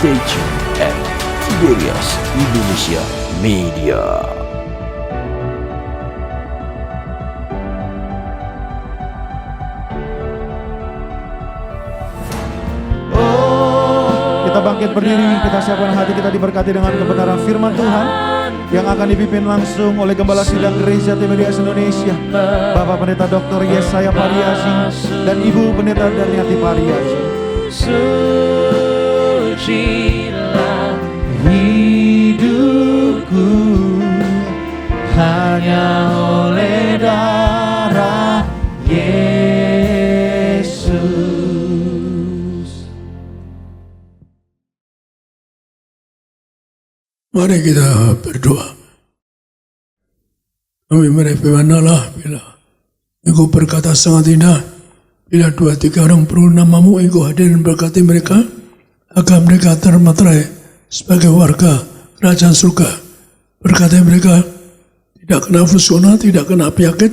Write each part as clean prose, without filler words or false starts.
Stay tuned at Tiberias Indonesia Media. Kita bangkit berdiri, kita siapkan hati kita diberkati dengan kebenaran firman Tuhan yang akan dipimpin langsung oleh Gembala Sidang Gereja Tiberias Indonesia, Bapak Pendeta Dr. Yesaya Pariasi dan Ibu Pendeta Darniati Pariasi. Sucilah hidupku hanya oleh darah Yesus. Mari kita berdoa. Kami firman Allah bila Engkau berkata sangat indah, bila 2-3 orang perlu namamu, Engkau hadir dan berkati mereka, agar mereka termaterai sebagai warga kerajaan surga. Berkati mereka tidak kena fusona, tidak kena penyakit,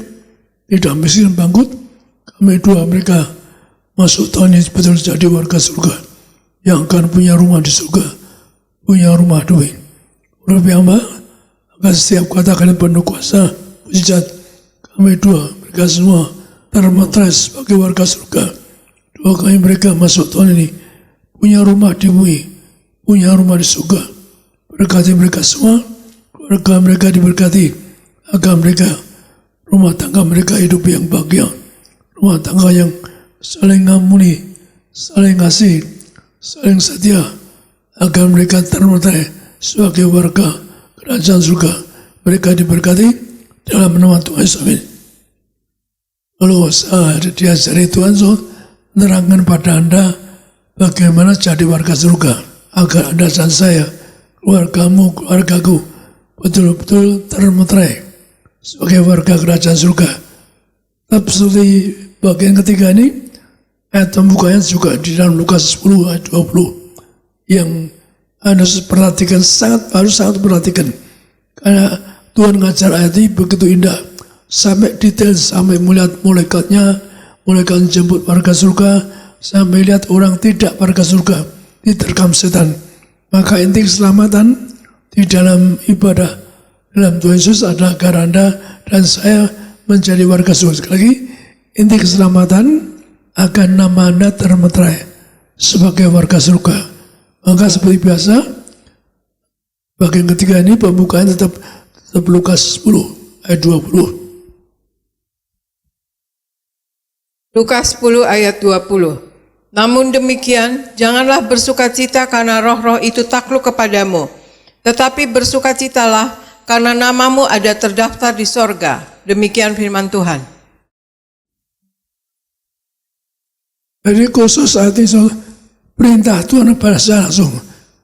tidak miskin bangkrut. Kami doa mereka masuk tahun ini betul jadi warga surga yang akan punya rumah di surga, punya rumah duit. Lebih hamba, agar setiap kata kalian penuh kuasa, mujizat. Kami doa mereka semua termaterai sebagai warga surga. Doa kami mereka masuk tahun ini punya rumah di bumi, punya rumah di surga. Berkati mereka semua, keluarga mereka diberkati, agar mereka rumah tangga mereka hidup yang bahagia, rumah tangga yang saling ngampuni, saling kasih, saling setia, agar mereka termaterai sebagai warga kerajaan surga. Mereka diberkati dalam nama Tuhan Yesus. Amin. Kalau saya diajari Tuhan, so menerangkan pada Anda bagaimana jadi warga surga, agar Anda dan saya, keluargamu, keluargaku, betul-betul termaterai sebagai warga kerajaan surga. Tapi seperti bagian ketiga ini, ayat pembukanya juga di dalam Lukas 10 ayat 20 yang Anda harus perhatikan, harus sangat perhatikan, karena Tuhan ngajar ayat ini begitu indah, sampai detail, sampai melihat malaikatnya, malaikat jemput warga surga, sampai lihat orang tidak warga surga diterkam setan. Maka inti keselamatan di dalam ibadah dalam Tuhan Yesus adalah agar Anda dan saya menjadi warga surga. Sekali lagi, inti keselamatan agar nama Anda termaterai sebagai warga surga. Maka seperti biasa, bagian ketiga ini pembukaan tetap Lukas 10 ayat 20. Lukas 10 ayat 20. Namun demikian, janganlah bersukacita karena roh-roh itu takluk kepadamu, tetapi bersukacitalah karena namamu ada terdaftar di sorga. Demikian firman Tuhan. Jadi khusus saat ini perintah Tuhan pada saya langsung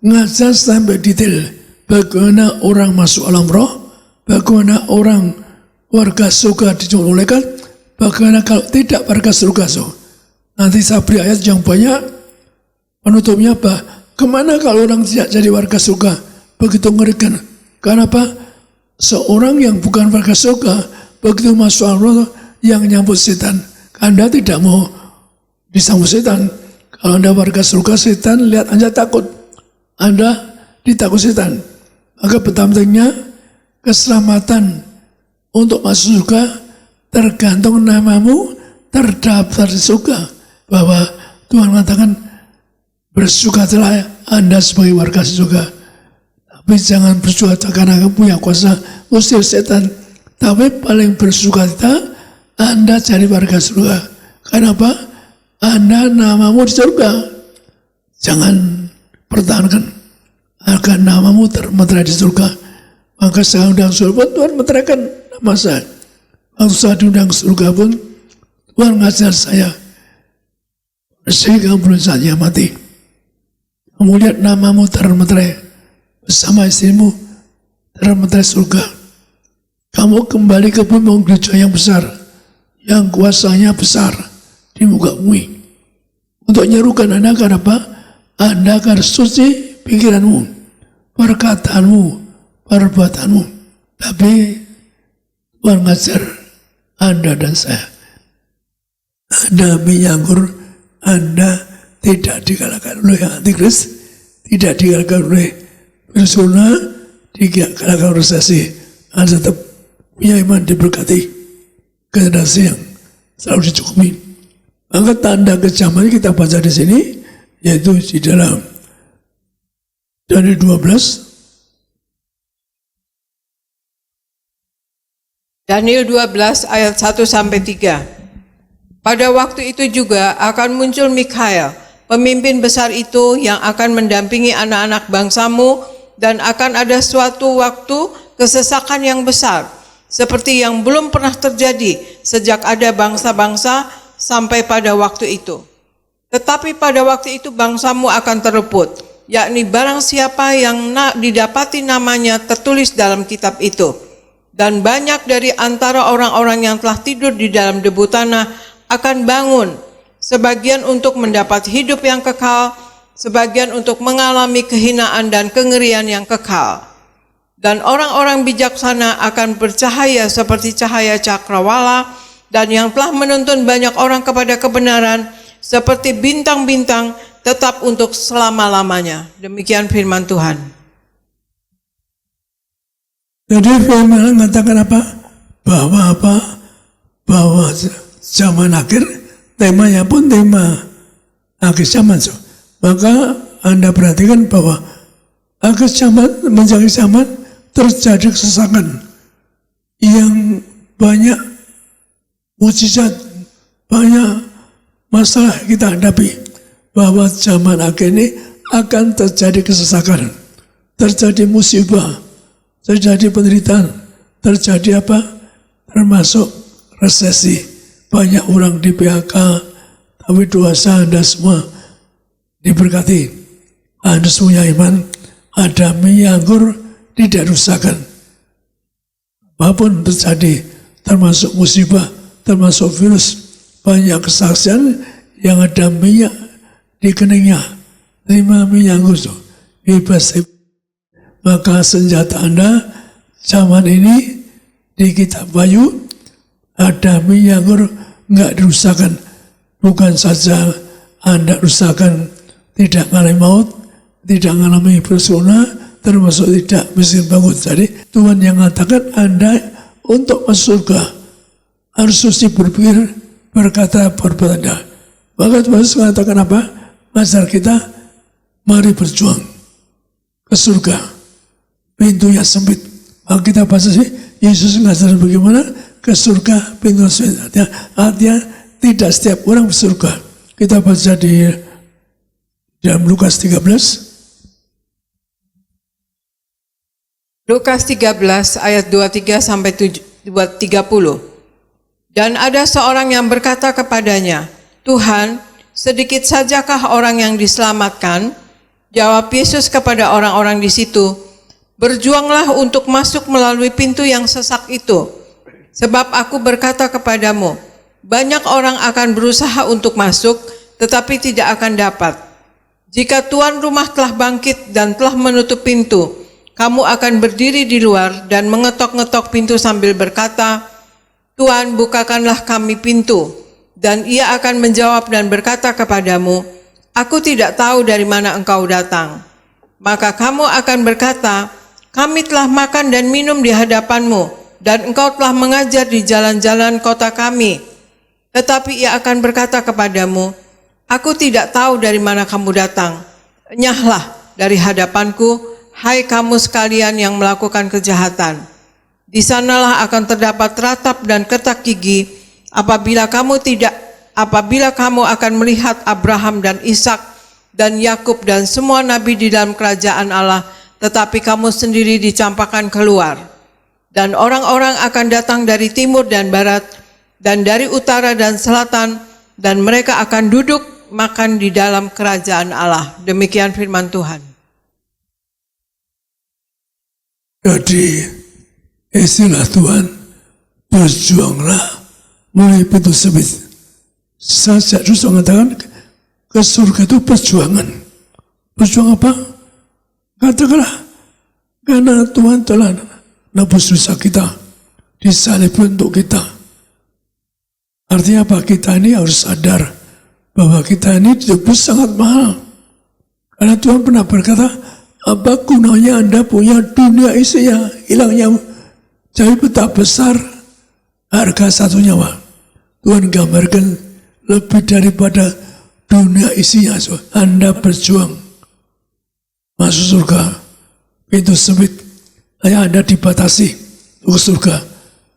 ngajar sampai detail bagaimana orang masuk alam roh, bagaimana orang warga surga dijemput malaikat, bagaimana kalau tidak warga surga. So, nanti saya beri ayat yang banyak, penutupnya apa? Kemana kalau orang tidak jadi warga surga? Begitu ngerikan. Karena apa? Seorang yang bukan warga surga, begitu masuk alam roh yang nyambut setan. Anda tidak mau disambut setan. Kalau Anda warga surga, setan lihat Anda takut, Anda ditakut setan. Maka pentingnya keselamatan untuk masuk surga tergantung namamu terdaftar di surga. Bahwa Tuhan mengatakan bersukacitalah Anda sebagai warga surga. Tapi jangan bersukacita karena kamu punya kuasa usir setan. Tapi paling bersukacita Anda jadi warga surga. Kenapa? Anda namamu di surga. Jangan pertahankan agar namamu termaterai di surga. Maka saya undang surga pun Tuhan meteraikan nama saya. Waktu saya diundang surga pun Tuhan ngajar saya, sehingga belum saatnya mati, kamu lihat namamu termaterai bersama istrimu termaterai surga. Kamu kembali ke bumi gereja yang besar, yang kuasanya besar di muka bumi, untuk nyerukan Anda agar apa? Anda akan suci pikiranmu, perkataanmu, perbuatanmu. Tapi Tuhan ngajar Anda dan saya, Anda menyanggur, Anda tidak dikalahkan oleh antikris, tidak dikalahkan oleh virus corona, dikalahkan oleh resesi. Anda tetap punya iman diberkati, generasi yang selalu dicukupi. Maka tanda kecaman kita baca di sini, yaitu di dalam Daniel 12. Daniel 12 ayat 1-3. Pada waktu itu juga akan muncul Mikhael, pemimpin besar itu yang akan mendampingi anak-anak bangsamu, dan akan ada suatu waktu kesesakan yang besar, seperti yang belum pernah terjadi sejak ada bangsa-bangsa sampai pada waktu itu. Tetapi pada waktu itu bangsamu akan terluput, yakni barang siapa yang didapati namanya tertulis dalam kitab itu. Dan banyak dari antara orang-orang yang telah tidur di dalam debu tanah akan bangun, sebagian untuk mendapat hidup yang kekal, sebagian untuk mengalami kehinaan dan kengerian yang kekal. Dan orang-orang bijaksana akan bercahaya seperti cahaya cakrawala, dan yang telah menuntun banyak orang kepada kebenaran seperti bintang-bintang tetap untuk selama-lamanya. Demikian firman Tuhan. Jadi firman mengatakan apa? Bahwa zaman akhir, temanya pun tema akhir zaman. Maka Anda perhatikan bahwa akhir zaman menjadi zaman terjadi kesesakan yang banyak mujizat, banyak masalah kita hadapi. Bahwa zaman akhir ini akan terjadi kesesakan, terjadi musibah, terjadi penderitaan, terjadi apa? Termasuk resesi. Banyak orang di PHK, tapi dosa Anda semua diberkati. Anda punya iman, ada minyak anggur tidak rusakkan. Apapun terjadi, termasuk musibah, termasuk virus, banyak kesaksian yang ada minyak di keningnya. Terima minyak anggur itu, bebas. Maka senjata Anda zaman ini di kitab Wahyu ada minyak anggur enggak dirusakkan. Bukan saja Anda rusakkan, tidak mengalami maut, tidak mengalami persona, termasuk tidak miskin bangun. Jadi Tuhan yang mengatakan Anda untuk masuk surga harus mesti berpikir, berkata, berbuat Anda. Maka Tuhan Yesus mengatakan apa? Ngajar kita, mari berjuang ke surga. Pintunya sempit. Maka kita baca sih, Yesus mengajar bagaimana ke surga, pintu sempit. Artinya tidak setiap orang ke surga. Kita baca di dalam Lukas 13. Lukas 13 ayat 23-30. Dan ada seorang yang berkata kepadanya, Tuhan, sedikit sajakah orang yang diselamatkan? Jawab Yesus kepada orang-orang di situ, berjuanglah untuk masuk melalui pintu yang sesak itu. Sebab aku berkata kepadamu, banyak orang akan berusaha untuk masuk, tetapi tidak akan dapat. Jika tuan rumah telah bangkit dan telah menutup pintu, kamu akan berdiri di luar dan mengetok-ngetok pintu sambil berkata, Tuan, bukakanlah kami pintu. Dan ia akan menjawab dan berkata kepadamu, aku tidak tahu dari mana engkau datang. Maka kamu akan berkata, kami telah makan dan minum di hadapanmu, dan engkau telah mengajar di jalan-jalan kota kami. Tetapi ia akan berkata kepadamu, aku tidak tahu dari mana kamu datang. Enyahlah dari hadapanku, hai kamu sekalian yang melakukan kejahatan. Di sanalah akan terdapat ratap dan ketak gigi, apabila kamu akan melihat Abraham dan Ishak dan Yakub dan semua nabi di dalam kerajaan Allah, tetapi kamu sendiri dicampakkan keluar. Dan orang-orang akan datang dari timur dan barat, dan dari utara dan selatan, dan mereka akan duduk makan di dalam kerajaan Allah. Demikian firman Tuhan. Jadi istilah Tuhan, berjuanglah mulai pintu sempit. Saya justru mengatakan ke surga itu perjuangan. Berjuang apa? Katakanlah, karena Tuhan telah nebus dosa kita, disalib untuk kita. Artinya apa? Kita ini harus sadar bahwa kita ini ditebus sangat mahal. Karena Tuhan pernah berkata, apa gunanya Anda punya dunia isinya, hilangnya jadi betapa besar harga satu nyawa. Tuhan gambarkan lebih daripada dunia isinya. Anda berjuang masuk surga, pintu sempit, hanya Anda dibatasi untuk surga.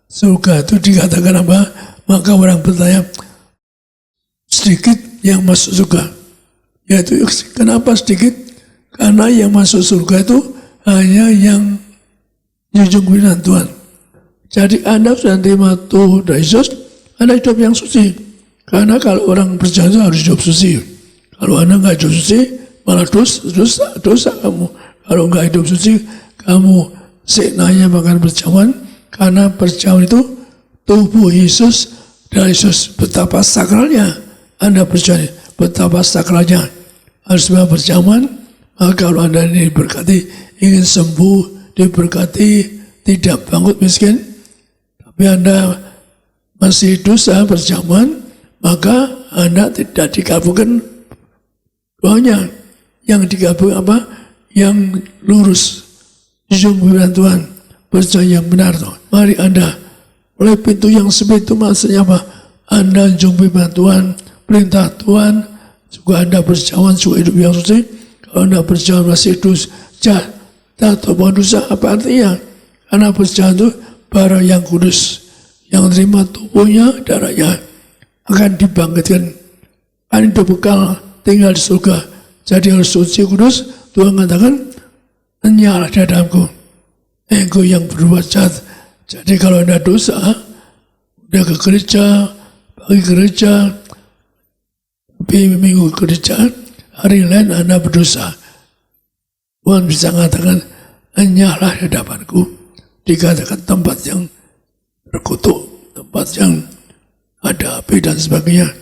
Surga itu dikatakan apa? Maka orang bertanya, sedikit yang masuk surga. Yaitu kenapa sedikit? Karena yang masuk surga itu hanya yang junjung pimpinan Tuhan. Jadi Anda sudah terima Tuhan dari Yesus, Anda hidup yang suci. Karena kalau orang percaya harus hidup suci. Kalau Anda nggak hidup suci, malah dosa kamu. Kalau nggak hidup suci, kamu seknanya makan perjamuan. Karena perjamuan itu tubuh Yesus dan Yesus. Betapa sakralnya Anda percaya, betapa sakralnya. Harus berjaman, maka kalau Anda ini diberkati, ingin sembuh, diberkati, tidak bangkrut miskin, tapi Anda masih dosa berjaman, maka Anda tidak dikabulkan doanya. Yang dikabulkan apa? Yang lurus, junjung pimpinan Tuhan, percaya yang benar. Mari Anda, oleh pintu yang sempit itu maksudnya apa? Anda junjung pimpinan Tuhan, perintah Tuhan, juga Anda berjalan juga hidup yang suci. Kalau Anda berjalan masih dosa atau dosa, apa artinya? Karena berjalan itu barang yang kudus, yang terima tubuhnya, darahnya akan dibangkitkan, akan hidup bekal tinggal di surga. Jadi harus suci kudus. Tuhan mengatakan, nyala di dalamku, engkau yang berbuat jahat. Jadi kalau Anda dosa, udah ke gereja, pagi gereja, minggu kerja, hari lain Anda berdosa. Tuhan bisa mengatakan, nyala di hadapanku. Dikatakan tempat yang terkutuk, tempat yang ada api dan sebagainya.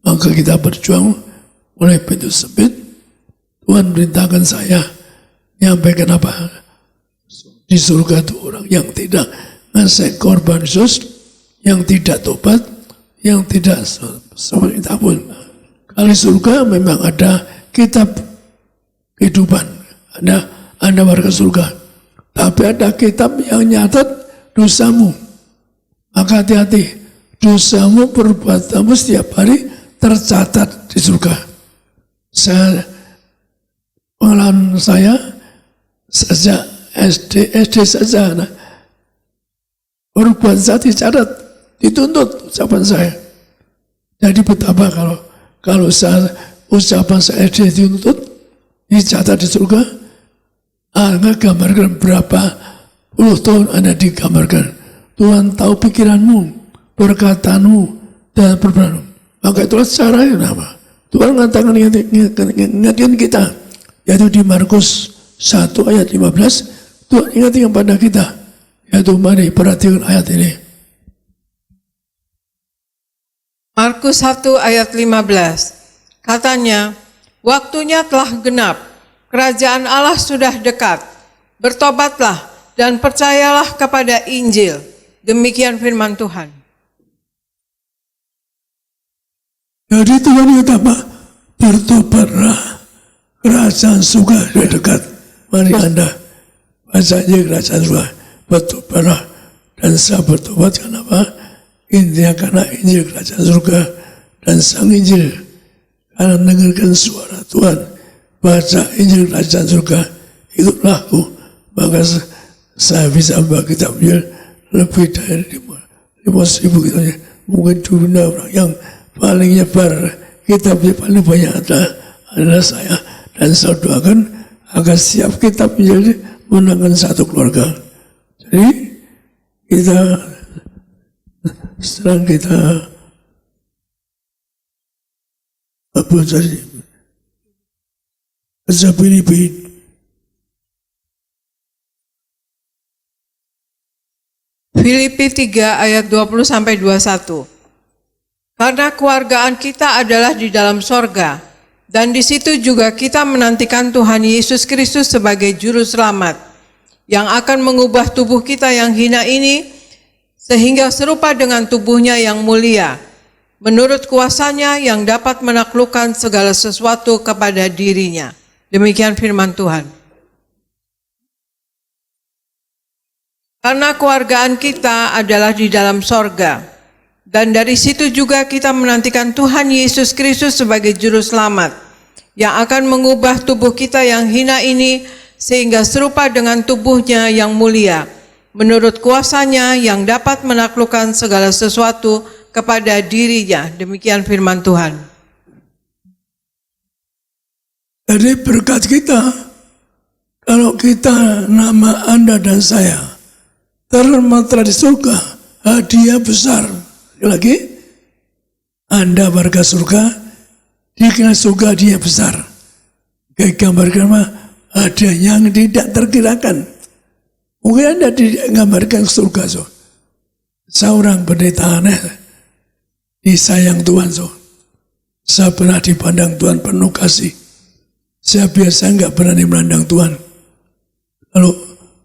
Maka kita berjuang oleh pintu sempit. Tuhan perintahkan saya menyampaikan apa? Di surga itu orang yang tidak ngasih korban Yesus, yang tidak tobat, yang tidak seperti pun. Kalau surga memang ada kitab kehidupan, Anda warga surga. Tapi ada kitab yang nyatat dosamu. Maka hati-hati, dosamu, perbuatanmu setiap hari tercatat di surga. Pengalaman saya sejak SD saja, perbuatan saya dicatat, dituntut ucapan saya. Jadi betapa kalau saya ucapan saya dituntut, dicatat di surga, Anda gambarkan berapa puluh tahun Anda digambarkan. Tuhan tahu pikiranmu, perkataanmu, dan perbuatanmu. Maka itulah caranya nama. Tuhan mengatakan ingatkan kita, yaitu di Markus 1 ayat 15, Tuhan ingatkan pada kita, yaitu mari perhatikan ayat ini. Markus 1 ayat 15, katanya, waktunya telah genap, kerajaan Allah sudah dekat, bertobatlah dan percayalah kepada Injil. Demikian firman Tuhan. Jadi Tuhan kata apa? Bertobatlah, kerajaan surga sudah dekat. Mari Anda baca aja kerajaan surga, bertobatlah. Dan saya bertobat kenapa? Intinya karena Injil kerajaan surga dan sang Injil, karena mendengarkan suara Tuhan, baca Injil kerajaan surga, ikutlah aku. Maka saya bisa membaca kitab Injil lebih dari 5.000 kitabnya. Mungkin dunia orang yang paling nyebar kitabnya paling banyak adalah saya. Dan saya doakan agar setiap kitab Injil menangkan satu keluarga. Jadi sekarang kita apa tadi? Baca Filipi. Filipi 3 ayat 20-21. Karena keluargaan kita adalah di dalam sorga, dan di situ juga kita menantikan Tuhan Yesus Kristus sebagai Juru Selamat, yang akan mengubah tubuh kita yang hina ini, sehingga serupa dengan tubuhnya yang mulia, menurut kuasanya yang dapat menaklukkan segala sesuatu kepada dirinya. Demikian firman Tuhan. Karena keluargaan kita adalah di dalam sorga, dan dari situ juga kita menantikan Tuhan Yesus Kristus sebagai Juru Selamat, yang akan mengubah tubuh kita yang hina ini, sehingga serupa dengan tubuhnya yang mulia, menurut kuasanya yang dapat menaklukkan segala sesuatu kepada dirinya. Demikian firman Tuhan. Jadi berkat kita, kalau kita, nama Anda dan saya tertera di surga, hadiah besar. Lagi, Anda warga surga, dikenal surga hadiah besar. Gambarkan ada yang tidak terkirakan. Mungkin Anda tidak gambarkan surga, so. Seorang pendeta aneh disayang Tuhan, so. Saya pernah dipandang Tuhan penuh kasih. Saya biasa nggak berani memandang Tuhan. Kalau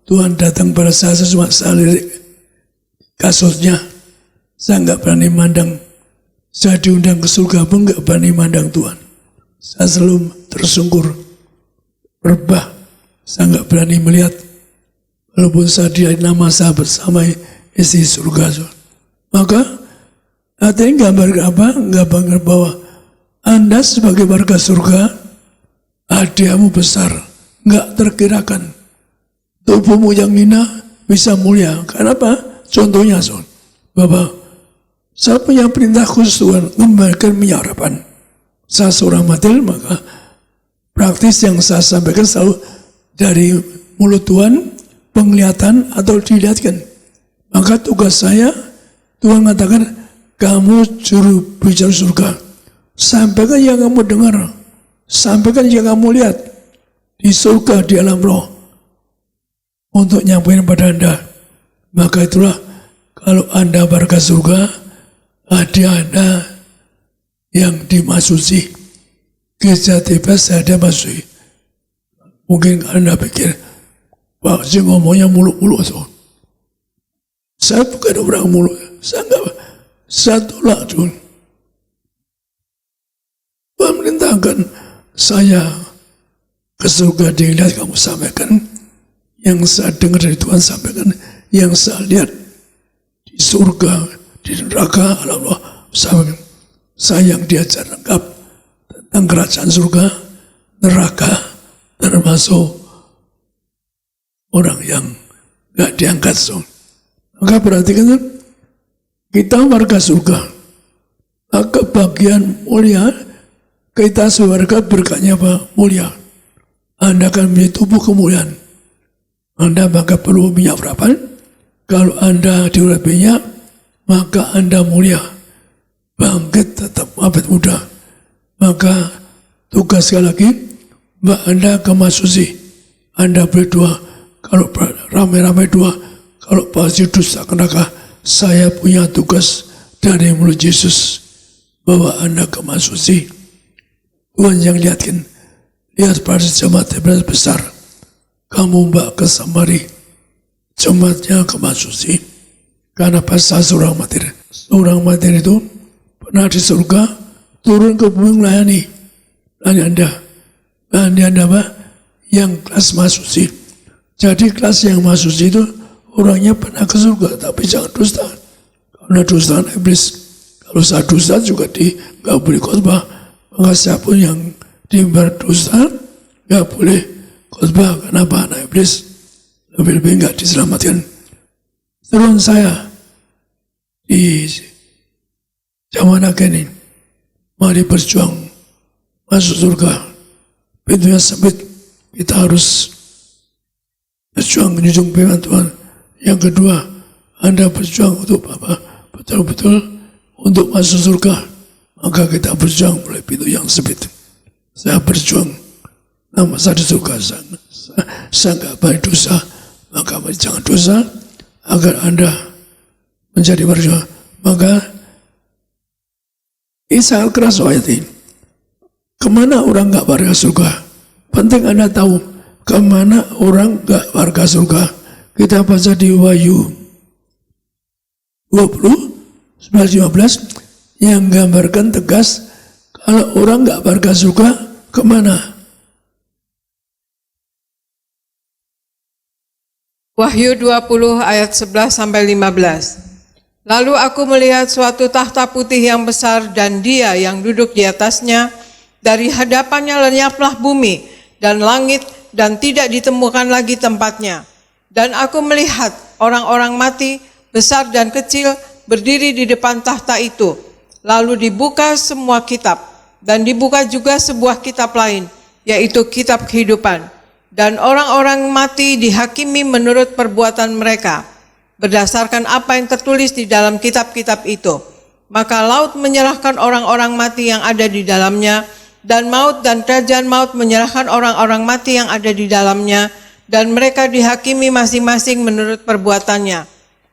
Tuhan datang pada saya cuma saya lirik kasusnya, saya nggak berani memandang. Saya diundang ke surga pun nggak berani memandang Tuhan. Saya selalu tersungkur, rebah. Saya nggak berani melihat. Walaupun saya di nama saya bersama isi surga. Maka artinya gambar apa? Gambar bahwa Anda sebagai warga surga, hadiahmu besar, nggak terkirakan. Tubuhmu yang hina bisa mulia. Kenapa? Contohnya, Bapak, saya punya perintah khusus Tuhan memberikan penyarapan. Saya seorang material, maka praktis yang saya sampaikan selalu dari mulut Tuhan, penglihatan atau dilihatkan. Maka tugas saya, Tuhan mengatakan, kamu juru bicara surga. Sampaikan yang kamu dengar. Sampaikan yang kamu lihat. Di surga, di alam roh. Untuk nyampaikan pada Anda. Maka itulah, kalau Anda warga surga, ada Anda yang dimasuki. Gereja TPS ada masuki. Mungkin Anda pikir, Pak, saya ngomongnya muluk-muluk. So. Saya bukan orang muluk. Saya enggak. Saya tolak, Tuhan. Tuhan merintahkan saya ke surga, dilihat kamu sampaikan. Yang saya dengar dari Tuhan sampaikan. Yang saya lihat di surga, di neraka, Allah sampaikan. Saya yang diajar lengkap tentang kerajaan surga, neraka, termasuk orang yang gak diangkat. So. Maka perhatikan, kita warga surga. Maka bagian mulia, kita sewarga berkatnya apa? Mulia. Anda akan memiliki tubuh kemuliaan. Anda maka perlu minyak urapan. Kalau Anda diurapi minyak, maka Anda mulia. Bangkit tetap abad muda. Maka tugas sekali lagi, Anda kemasusi. Anda berdoa. Kalau ramai-ramai doa, kalau pasti dosa kenaka, saya punya tugas dari mulut Yesus bahwa Anda kemasusi. Tuhan yang lihatkan, lihat pada jemaat besar. Kamu mbak ke Samari, jemaatnya kemasusi. Karena pasal seorang materi. Seorang materi itu pernah di surga, turun ke bumi melayani. Anda apa? Yang kelas masusi. Jadi kelas yang masusi itu orangnya pernah ke surga, tapi jangan dusta. Karena dusta iblis. Kalau saya dusta juga nggak boleh khotbah. Maka siapapun yang diimbar dusta nggak boleh khotbah. Kenapa? Anak iblis lebih-lebih nggak diselamatkan. Seruan saya di zaman akhir ini, mari berjuang masuk surga. Pintunya sempit, kita harus berjuang menjunjung firman Tuhan. Yang kedua, Anda berjuang untuk apa? Betul-betul untuk masuk surga. Maka kita berjuang mulai pintu yang sempit. Saya berjuang, nama saya di surga. Saya nggak banyak dosa, maka jangan dosa agar Anda menjadi berjuang. Maka ini sangat keras ayat ini. Kemana orang nggak warga surga? Penting Anda tahu kemana orang nggak warga surga. Kita baca di Wahyu 20, 11-15 yang gambarkan tegas kalau orang nggak warga surga kemana? Wahyu 20 ayat 11 sampai 15. Lalu aku melihat suatu tahta putih yang besar dan Dia yang duduk di atasnya. Dari hadapannya lenyaplah bumi dan langit dan tidak ditemukan lagi tempatnya. Dan aku melihat orang-orang mati besar dan kecil berdiri di depan tahta itu. Lalu dibuka semua kitab dan dibuka juga sebuah kitab lain, yaitu kitab kehidupan. Dan orang-orang mati dihakimi menurut perbuatan mereka, berdasarkan apa yang tertulis di dalam kitab-kitab itu. Maka laut menyerahkan orang-orang mati yang ada di dalamnya, dan maut dan kerajaan maut menyerahkan orang-orang mati yang ada di dalamnya, dan mereka dihakimi masing-masing menurut perbuatannya.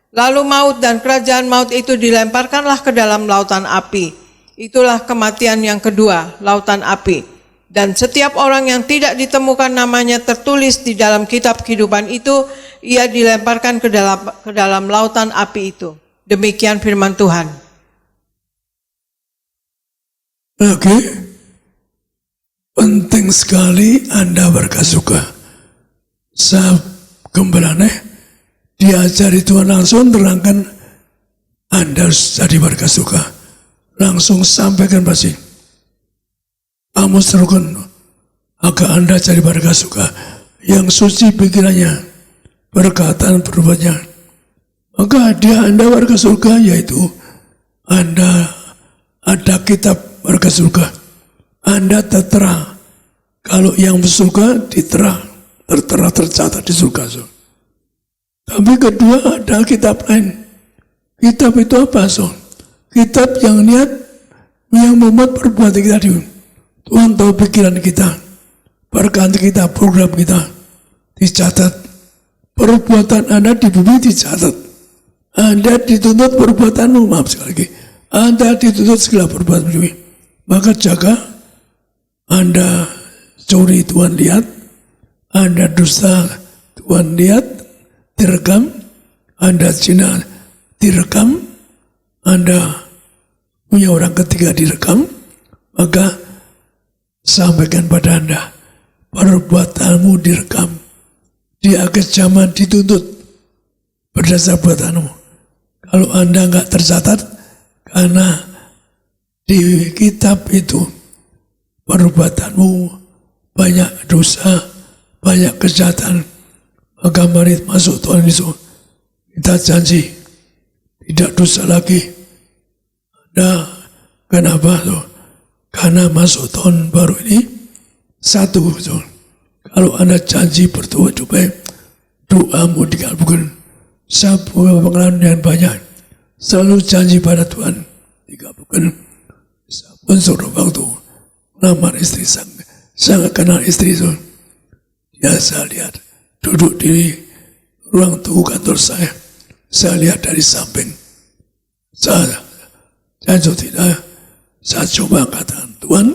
Lalu maut dan kerajaan maut itu dilemparkanlah ke dalam lautan api. Itulah kematian yang kedua, lautan api. Dan setiap orang yang tidak ditemukan namanya tertulis di dalam kitab kehidupan itu, ia dilemparkan ke dalam lautan api itu. Demikian firman Tuhan. Oke, penting sekali Anda berkasuka. Saya kembali diajari Tuhan langsung terangkan Anda harus jadi berkasuka. Langsung sampaikan pasti. Kamu serukan agar Anda jadi berkasuka. Yang suci pikirannya, perkataan perbuatannya. Maka dia Anda berkasuka, yaitu Anda ada kitab berkasuka. Anda tertera. Kalau yang bersuka diterang, tertera tercatat di surga. Tapi kedua ada kitab lain. Kitab itu apa? Kitab yang niat, yang membuat perbuatan kita di Tuhan tahu pikiran kita, perkataan kita, program kita dicatat. Perbuatan Anda di bumi dicatat. Anda dituntut perbuatanmu, maaf sekali lagi. Anda dituntut segala perbuatan bumi. Maka jaga. Anda curi, Tuhan lihat. Anda dusta, Tuhan lihat. Direkam. Anda zina, direkam. Anda punya orang ketiga direkam. Maka sampaikan pada Anda, perbuatanmu direkam. Di akhir zaman dituntut berdasar perbuatanmu. Kalau Anda enggak tercatat, karena di kitab itu perbuatanmu banyak dosa, banyak kejahatan, maka mari masuk Tuhan Yesus. Kita janji tidak dosa lagi. Anda kenapa tuh? Karena masuk tahun baru ini, satu, kalau Anda janji berdoa supaya doamu dikabulkan. Saya punya pengalaman yang banyak, selalu janji pada Tuhan dikabulkan. Saya pun suatu waktu melamar istri, sangat kenal istri itu. Ya, saya lihat duduk di ruang tunggu kantor saya lihat dari samping. Saya tidak. Saya coba katakan, Tuhan,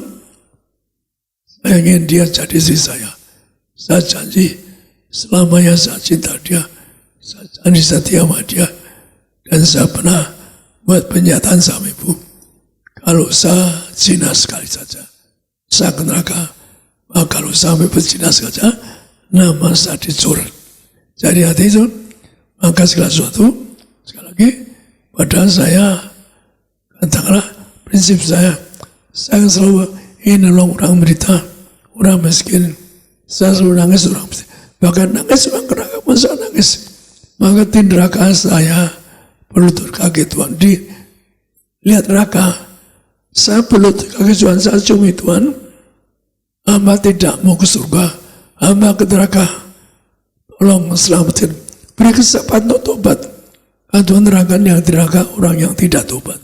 saya ingin dia jadi istri saya. Saya janji, selamanya saya cinta dia. Saya janji setia sama dia. Dan saya pernah buat pernyataan sama ibu. Kalau saya zina sekali saja, saya ke neraka. Maka kalau sampai berzina saja, nama saya dicoret. Jadi hati itu, maka segala sesuatu, sekali lagi, padahal saya, katakanlah, prinsip saya selalu ingin nolong orang menderita, orang miskin. Saya selalu nangis orang miskin. Bahkan nangis orang neraka pun saya nangis. Maka di neraka saya berlutut kaki Tuhan. Lihat neraka, saya berlutut kaki Tuhan, saya cumi Tuhan. Hamba tidak mau ke surga, hamba ke neraka. Tolong selamatkan. Beri kesempatan untuk tobat. Karena Tuhan neraka yang neraka orang yang tidak tobat.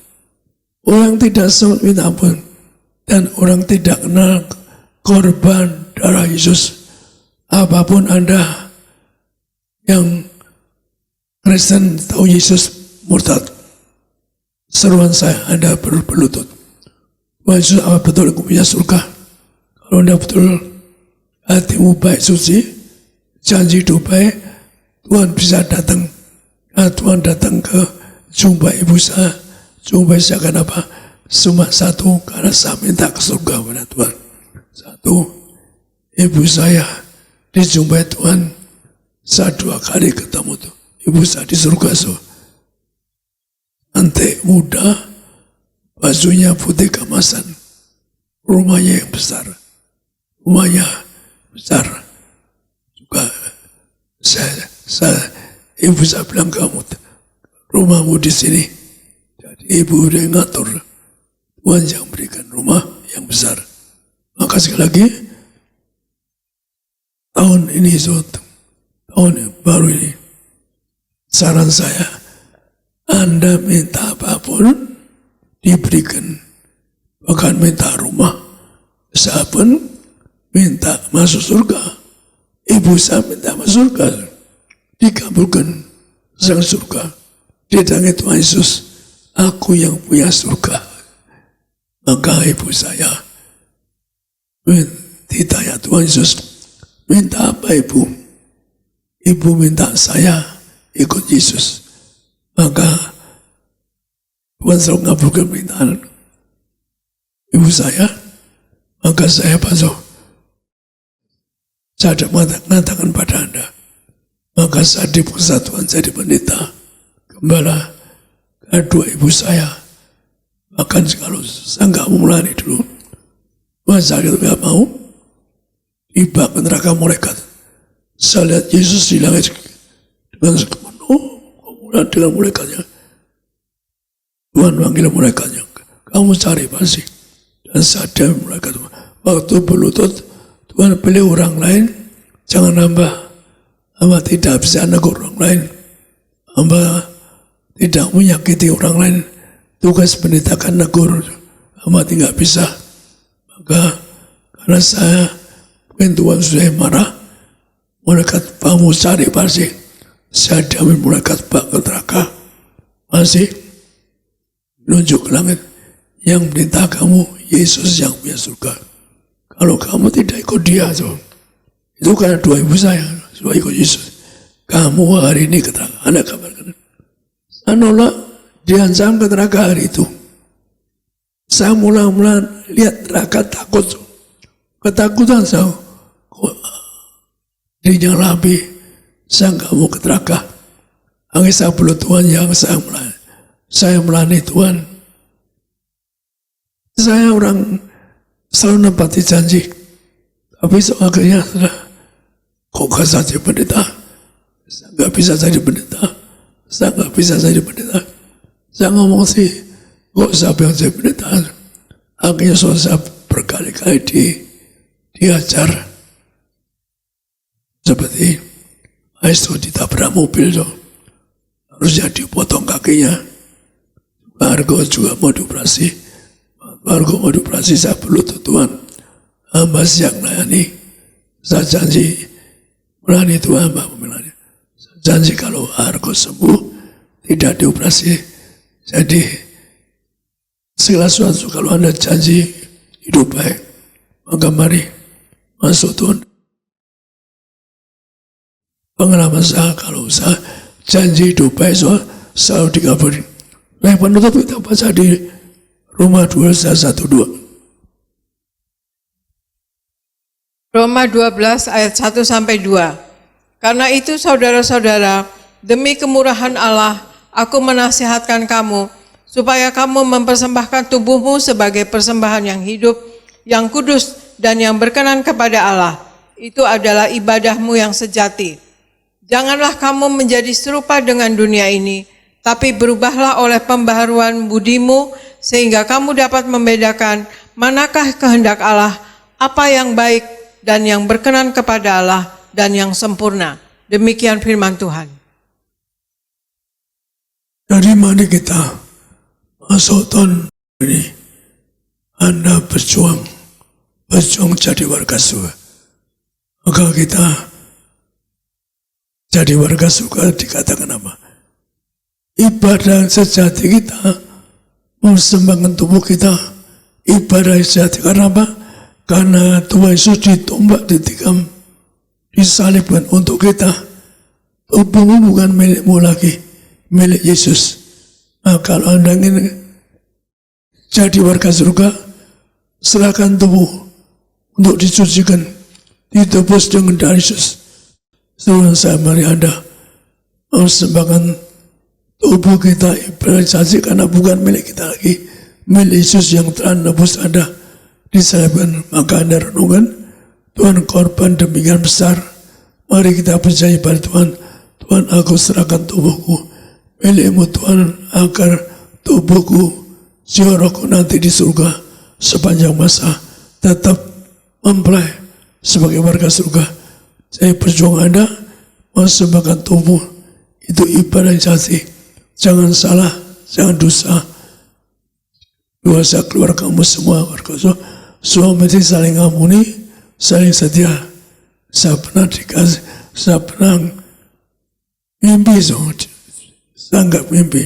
Orang tidak sempat minta ampun, dan orang tidak kenal korban darah Yesus. Apapun Anda yang Kristen tahu Yesus murtad, seruan saya Anda berlutut. Tuhan Yesus apa betul aku punya surga? Kalau Anda betul hatimu baik suci, janji itu baik, Tuhan bisa datang. Tuhan datang ke jumpa ibu saya. Jumpai saya kenapa? Cuma satu, karena saya minta ke surga pada Tuhan. Satu, ibu saya dijumpai Tuhan Saya 2 kali ketemu tuh. Ibu saya di surga cantik, muda, bajunya putih kemasan, rumahnya yang besar, juga ibu saya bilang, kamu rumahmu di sini, jadi ibu udah ngatur, Tuhan yang berikan rumah yang besar. Maka sekali lagi tahun ini tahun yang baru ini, saran saya, Anda minta apapun diberikan, bahkan minta rumah. Saya pun minta masuk surga, ibu saya minta masuk surga, dikabulkan sang surga. Didatangi Tuhan Yesus, aku yang punya surga. Maka ibu saya ditanya Tuhan Yesus, minta apa ibu? Ibu minta saya ikut Yesus. Maka Tuhan selalu mengabulkan permintaan ibu saya. Maka saya masuk. Saya ada mengatakan pada Anda. Maka saat di persatuan saya di pendeta, gembala, kedua ibu saya. Bahkan kalau saya nggak mau melayani dulu, masa saya nggak mau, tiba ke neraka malaikat. Saya lihat Yesus di langit dengan kemudian dengan malaikatnya. Tuhan panggil malaikatnya, kamu cari pasti. Dan sadar malaikat, waktu berlutut, Tuhan pilih orang lain, jangan nambah. Hamba tidak bisa negur orang lain. Hamba tidak menyakiti orang lain. Tugas pendeta kan negur, hamba tidak bisa. Maka karena saya mungkin Tuhan sudah marah, malaikat kamu cari pasti. Saya jamin malaikat ke neraka masih menunjuk ke langit, yang perintah kamu Yesus yang punya surga. Kalau kamu tidak ikut dia, itu karena dua ibu saya sudah ikut Yesus. Kamu hari ini ke neraka, Anda kabarkan. Saya nolak, diancam ke neraka hari itu. Saya mula-mula lihat neraka takut. Ketakutan saya, dirinya api, saya nggak mau ke neraka. Hanya saya perlu Tuhan yang saya melayani Tuhan. Saya orang selalu nempati janji. Tapi akhirnya kok gak jadi pendeta? Saya nggak bisa jadi pendeta. Saya nggak bisa jadi pendeta. Saya ngomong sih, kok siapa yang jadi pendeta? Akhirnya saya berkali-kali diajar. Seperti itu ditabrak mobil tuh. Harusnya dipotong kakinya. Argo juga mau dioperasi. Argo mau dioperasi, saya perlu Tuhan. Hamba siap melayani. Saya janji melayani Tuhan, hamba melayani. Saya janji kalau Argo sembuh, tidak dioperasi. Jadi segala sesuatu kalau Anda janji hidup baik, maka mari masuk Tuhan. Pengalaman saya kalau saya janji hidup baik, selalu dikabulin. Yang penutup kita baca di Roma 12:1-2. Roma 12 ayat 1-2. Karena itu saudara-saudara, demi kemurahan Allah, aku menasihatkan kamu, supaya kamu mempersembahkan tubuhmu sebagai persembahan yang hidup, yang kudus, dan yang berkenan kepada Allah. Itu adalah ibadahmu yang sejati. Janganlah kamu menjadi serupa dengan dunia ini, tapi berubahlah oleh pembaharuan budimu, sehingga kamu dapat membedakan manakah kehendak Allah, apa yang baik dan yang berkenan kepada Allah dan yang sempurna. Demikian firman Tuhan. Jadi mari kita masuk tahun ini, Anda berjuang jadi warga surga. Maka kita jadi warga surga dikatakan apa? Ibadah sejati kita, mempersembahkan tubuh kita, ibadah sejati karena apa? Karena Tuhan Yesus ditombak, ditikam, disalibkan untuk kita. Tubuhmu bukan milikmu lagi, milik Yesus. Nah, kalau Anda ingin jadi warga surga, serahkan tubuh untuk disucikan, ditebus dengan darah Yesus. Tuhan, saya mari Anda mempersembahkan tubuh kita ibarat saksi, karena bukan milik kita lagi, milik Yesus yang telah nebus Anda disalibkan. Maka Anda renungkan, Tuhan, korban demikian besar, mari kita percaya pada Tuhan. Tuhan, aku serahkan tubuhku milik-Mu Tuhan, agar tubuhku, jiwa rohku nanti di surga sepanjang masa tetap mempelai sebagai warga surga. Saya berjuang Anda mempersembahkan tubuh itu ibadah jati. Jangan salah, jangan dosa. Dosa keluargamu semua, warga suami istri saling ampuni, saling setia. Saya pernah dikasih, saya pernah mimpi, sangat mimpi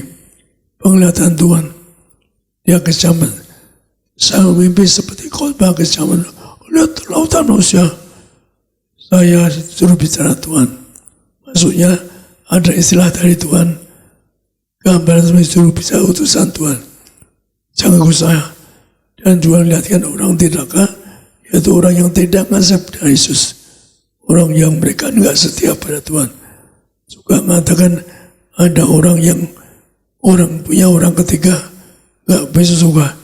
penglihatan Tuhan. Dia kecaman. Saya mimpi seperti khotbah kecaman. Lihat lautan manusia. Saya suruh bicara Tuhan. Maksudnya ada istilah dari Tuhan. Gambaran suruh bicara utusan Tuhan. Jangan ikut saya. Dan juga lihatkan orang tidakkah, yaitu orang yang tidak ngasih pada Yesus. Orang yang mereka enggak setia pada Tuhan. Juga mengatakan ada orang yang punya orang ketiga enggak bisa suka.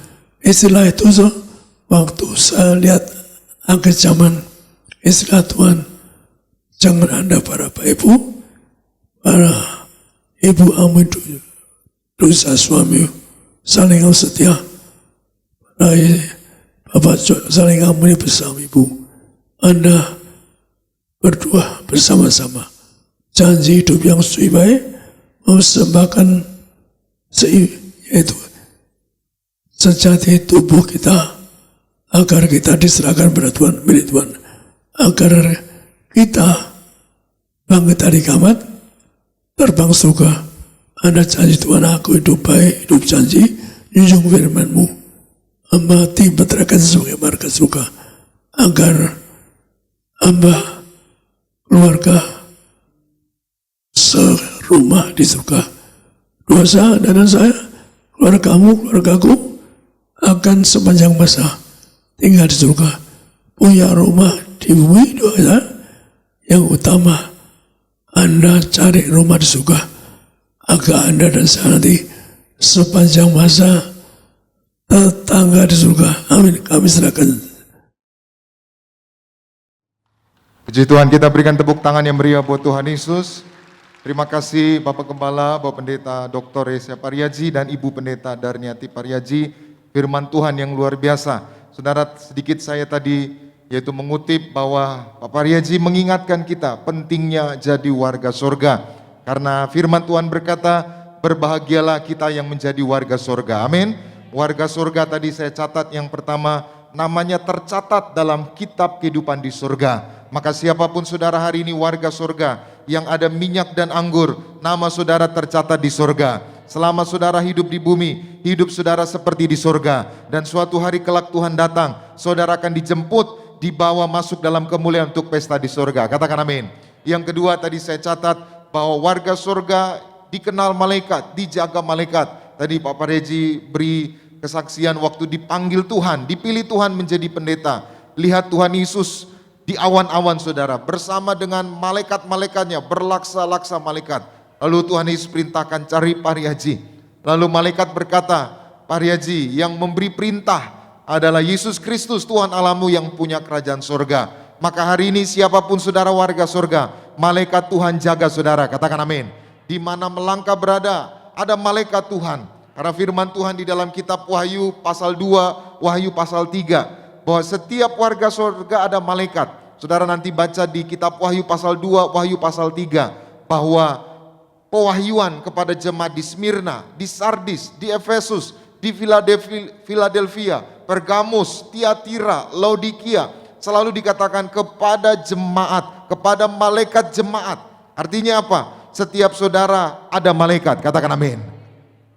Istilah itu waktu saya lihat akhir zaman, istilah Tuhan, jangan Anda para Bapak Ibu, para ibu ampun dosa suami, saling setia, para bapak saling ampuni bersama ibu. Anda berdua bersama-sama, janji hidup yang baik, mempersembahkan yaitu sejati tubuh kita, agar kita diserahkan pada Tuhan, milik Tuhan, agar kita bangkit dari kiamat, terbang surga. Anda janji Tuhan, aku hidup baik, hidup janji, junjung firman-Mu, mati berteriakan sebagai warga surga, agar hamba keluarga serumah di surga. Dosa dan saya, keluarga kamu, keluargaku, akan sepanjang masa tinggal di surga, punya rumah di bumi. Doa yang utama, Anda cari rumah di surga, agar Anda dan saya nanti sepanjang masa tetangga di surga. Amin. Kami serahkan. Puji Tuhan, kita berikan tepuk tangan yang meriah buat Tuhan Yesus. Terima kasih Bapak Gembala, Bapak Pendeta Dr. Yesaya Pariaji, dan Ibu Pendeta Darniati Pariaji. Firman Tuhan yang luar biasa. Saudara, sedikit saya tadi yaitu mengutip bahwa Pak Pariaji mengingatkan kita pentingnya jadi warga surga. Karena firman Tuhan berkata, berbahagialah kita yang menjadi warga surga. Amin. Warga surga tadi saya catat yang pertama, namanya tercatat dalam kitab kehidupan di surga. Maka siapapun saudara hari ini warga surga, yang ada minyak dan anggur, nama saudara tercatat di surga. Selama saudara hidup di bumi, hidup saudara seperti di surga. Dan suatu hari kelak Tuhan datang, saudara akan dijemput, dibawa masuk dalam kemuliaan untuk pesta di surga. Katakan amin. Yang kedua tadi saya catat bahwa warga surga dikenal malaikat, dijaga malaikat. Tadi Pak Pareji beri kesaksian waktu dipanggil Tuhan, dipilih Tuhan menjadi pendeta. Lihat Tuhan Yesus di awan-awan saudara, bersama dengan malaikat-malaikatnya, berlaksa-laksa malaikat. Lalu Tuhan Yesus perintahkan cari Pariaji. Lalu malaikat berkata, Pariaji, yang memberi perintah adalah Yesus Kristus, Tuhan Allahmu yang punya kerajaan surga. Maka hari ini siapapun saudara warga surga, malaikat Tuhan jaga saudara. Katakan amin. Di mana melangkah berada, ada malaikat Tuhan. Karena firman Tuhan di dalam kitab Wahyu pasal 2, Wahyu pasal 3, bahwa setiap warga surga ada malaikat. Saudara nanti baca di kitab Wahyu pasal 2, Wahyu pasal 3, bahwa pewahyuan kepada jemaat di Smyrna, di Sardis, di Efesus, di Philadelphia, Pergamus, Tiatira, Laodikia, selalu dikatakan kepada jemaat, kepada malaikat jemaat. Artinya apa? Setiap saudara ada malaikat. Katakan amin.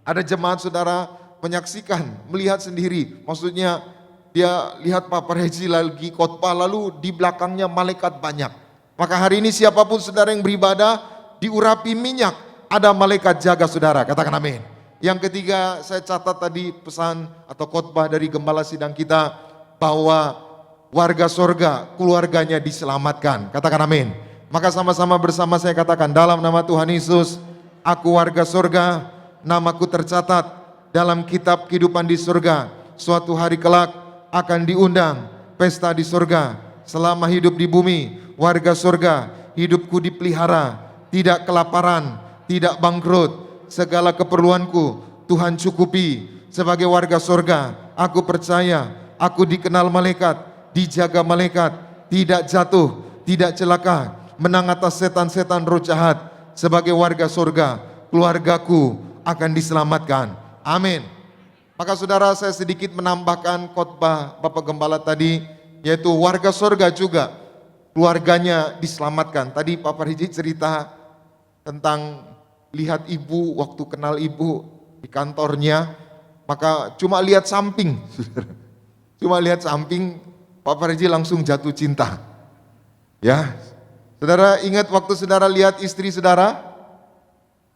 Ada jemaat saudara menyaksikan, melihat sendiri. Maksudnya dia lihat Pak Pareji lagi khotbah, lalu di belakangnya malaikat banyak. Maka hari ini siapapun saudara yang beribadah, diurapi minyak, ada malaikat jaga saudara. Katakan amin. Yang ketiga saya catat tadi pesan atau khotbah dari gembala sidang kita, bahwa warga surga keluarganya diselamatkan. Katakan amin. Maka sama-sama bersama saya katakan, dalam nama Tuhan Yesus, aku warga surga, namaku tercatat dalam kitab kehidupan di surga. Suatu hari kelak akan diundang pesta di surga. Selama hidup di bumi, warga surga, hidupku dipelihara, tidak kelaparan, tidak bangkrut. Segala keperluanku Tuhan cukupi. Sebagai warga surga, aku percaya aku dikenal malaikat, dijaga malaikat, tidak jatuh, tidak celaka, menang atas setan-setan roh jahat. Sebagai warga surga, keluargaku akan diselamatkan. Amin. Maka saudara, saya sedikit menambahkan khotbah Bapak Gembala tadi, yaitu warga surga juga keluarganya diselamatkan. Tadi Pak Pariji cerita tentang lihat ibu waktu kenal ibu di kantornya, maka cuma lihat samping, cuma lihat samping, Pak Pariji langsung jatuh cinta. Ya, saudara ingat waktu saudara lihat istri saudara?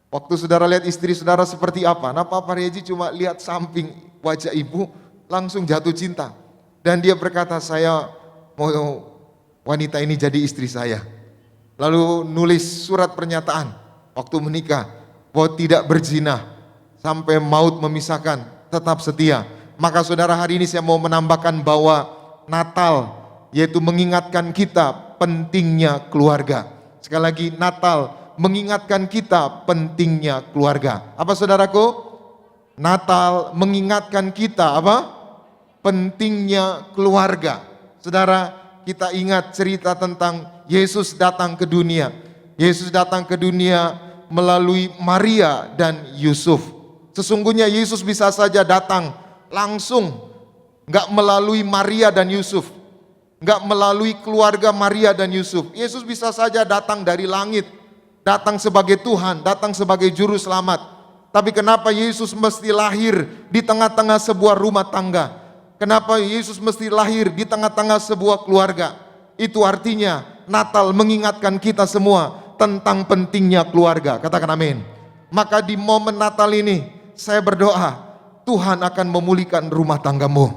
Waktu saudara lihat istri saudara seperti apa? Nah, Pak Pariji cuma lihat samping wajah ibu, langsung jatuh cinta. Dan dia berkata, saya mau wanita ini jadi istri saya. Lalu nulis surat pernyataan waktu menikah, bahwa tidak berzina, sampai maut memisahkan, tetap setia. Maka saudara, hari ini saya mau menambahkan bahwa Natal, yaitu mengingatkan kita pentingnya keluarga. Sekali lagi, Natal mengingatkan kita pentingnya keluarga. Apa saudaraku? Natal mengingatkan kita apa? Pentingnya keluarga. Saudara, kita ingat cerita tentang Yesus datang ke dunia. Yesus datang ke dunia melalui Maria dan Yusuf. Sesungguhnya Yesus bisa saja datang langsung, enggak melalui Maria dan Yusuf, enggak melalui keluarga Maria dan Yusuf. Yesus bisa saja datang dari langit, datang sebagai Tuhan, datang sebagai juru selamat. Tapi kenapa Yesus mesti lahir di tengah-tengah sebuah rumah tangga? Kenapa Yesus mesti lahir di tengah-tengah sebuah keluarga? Itu artinya Natal mengingatkan kita semua tentang pentingnya keluarga. Katakan amin. Maka di momen Natal ini saya berdoa, Tuhan akan memulihkan rumah tanggamu.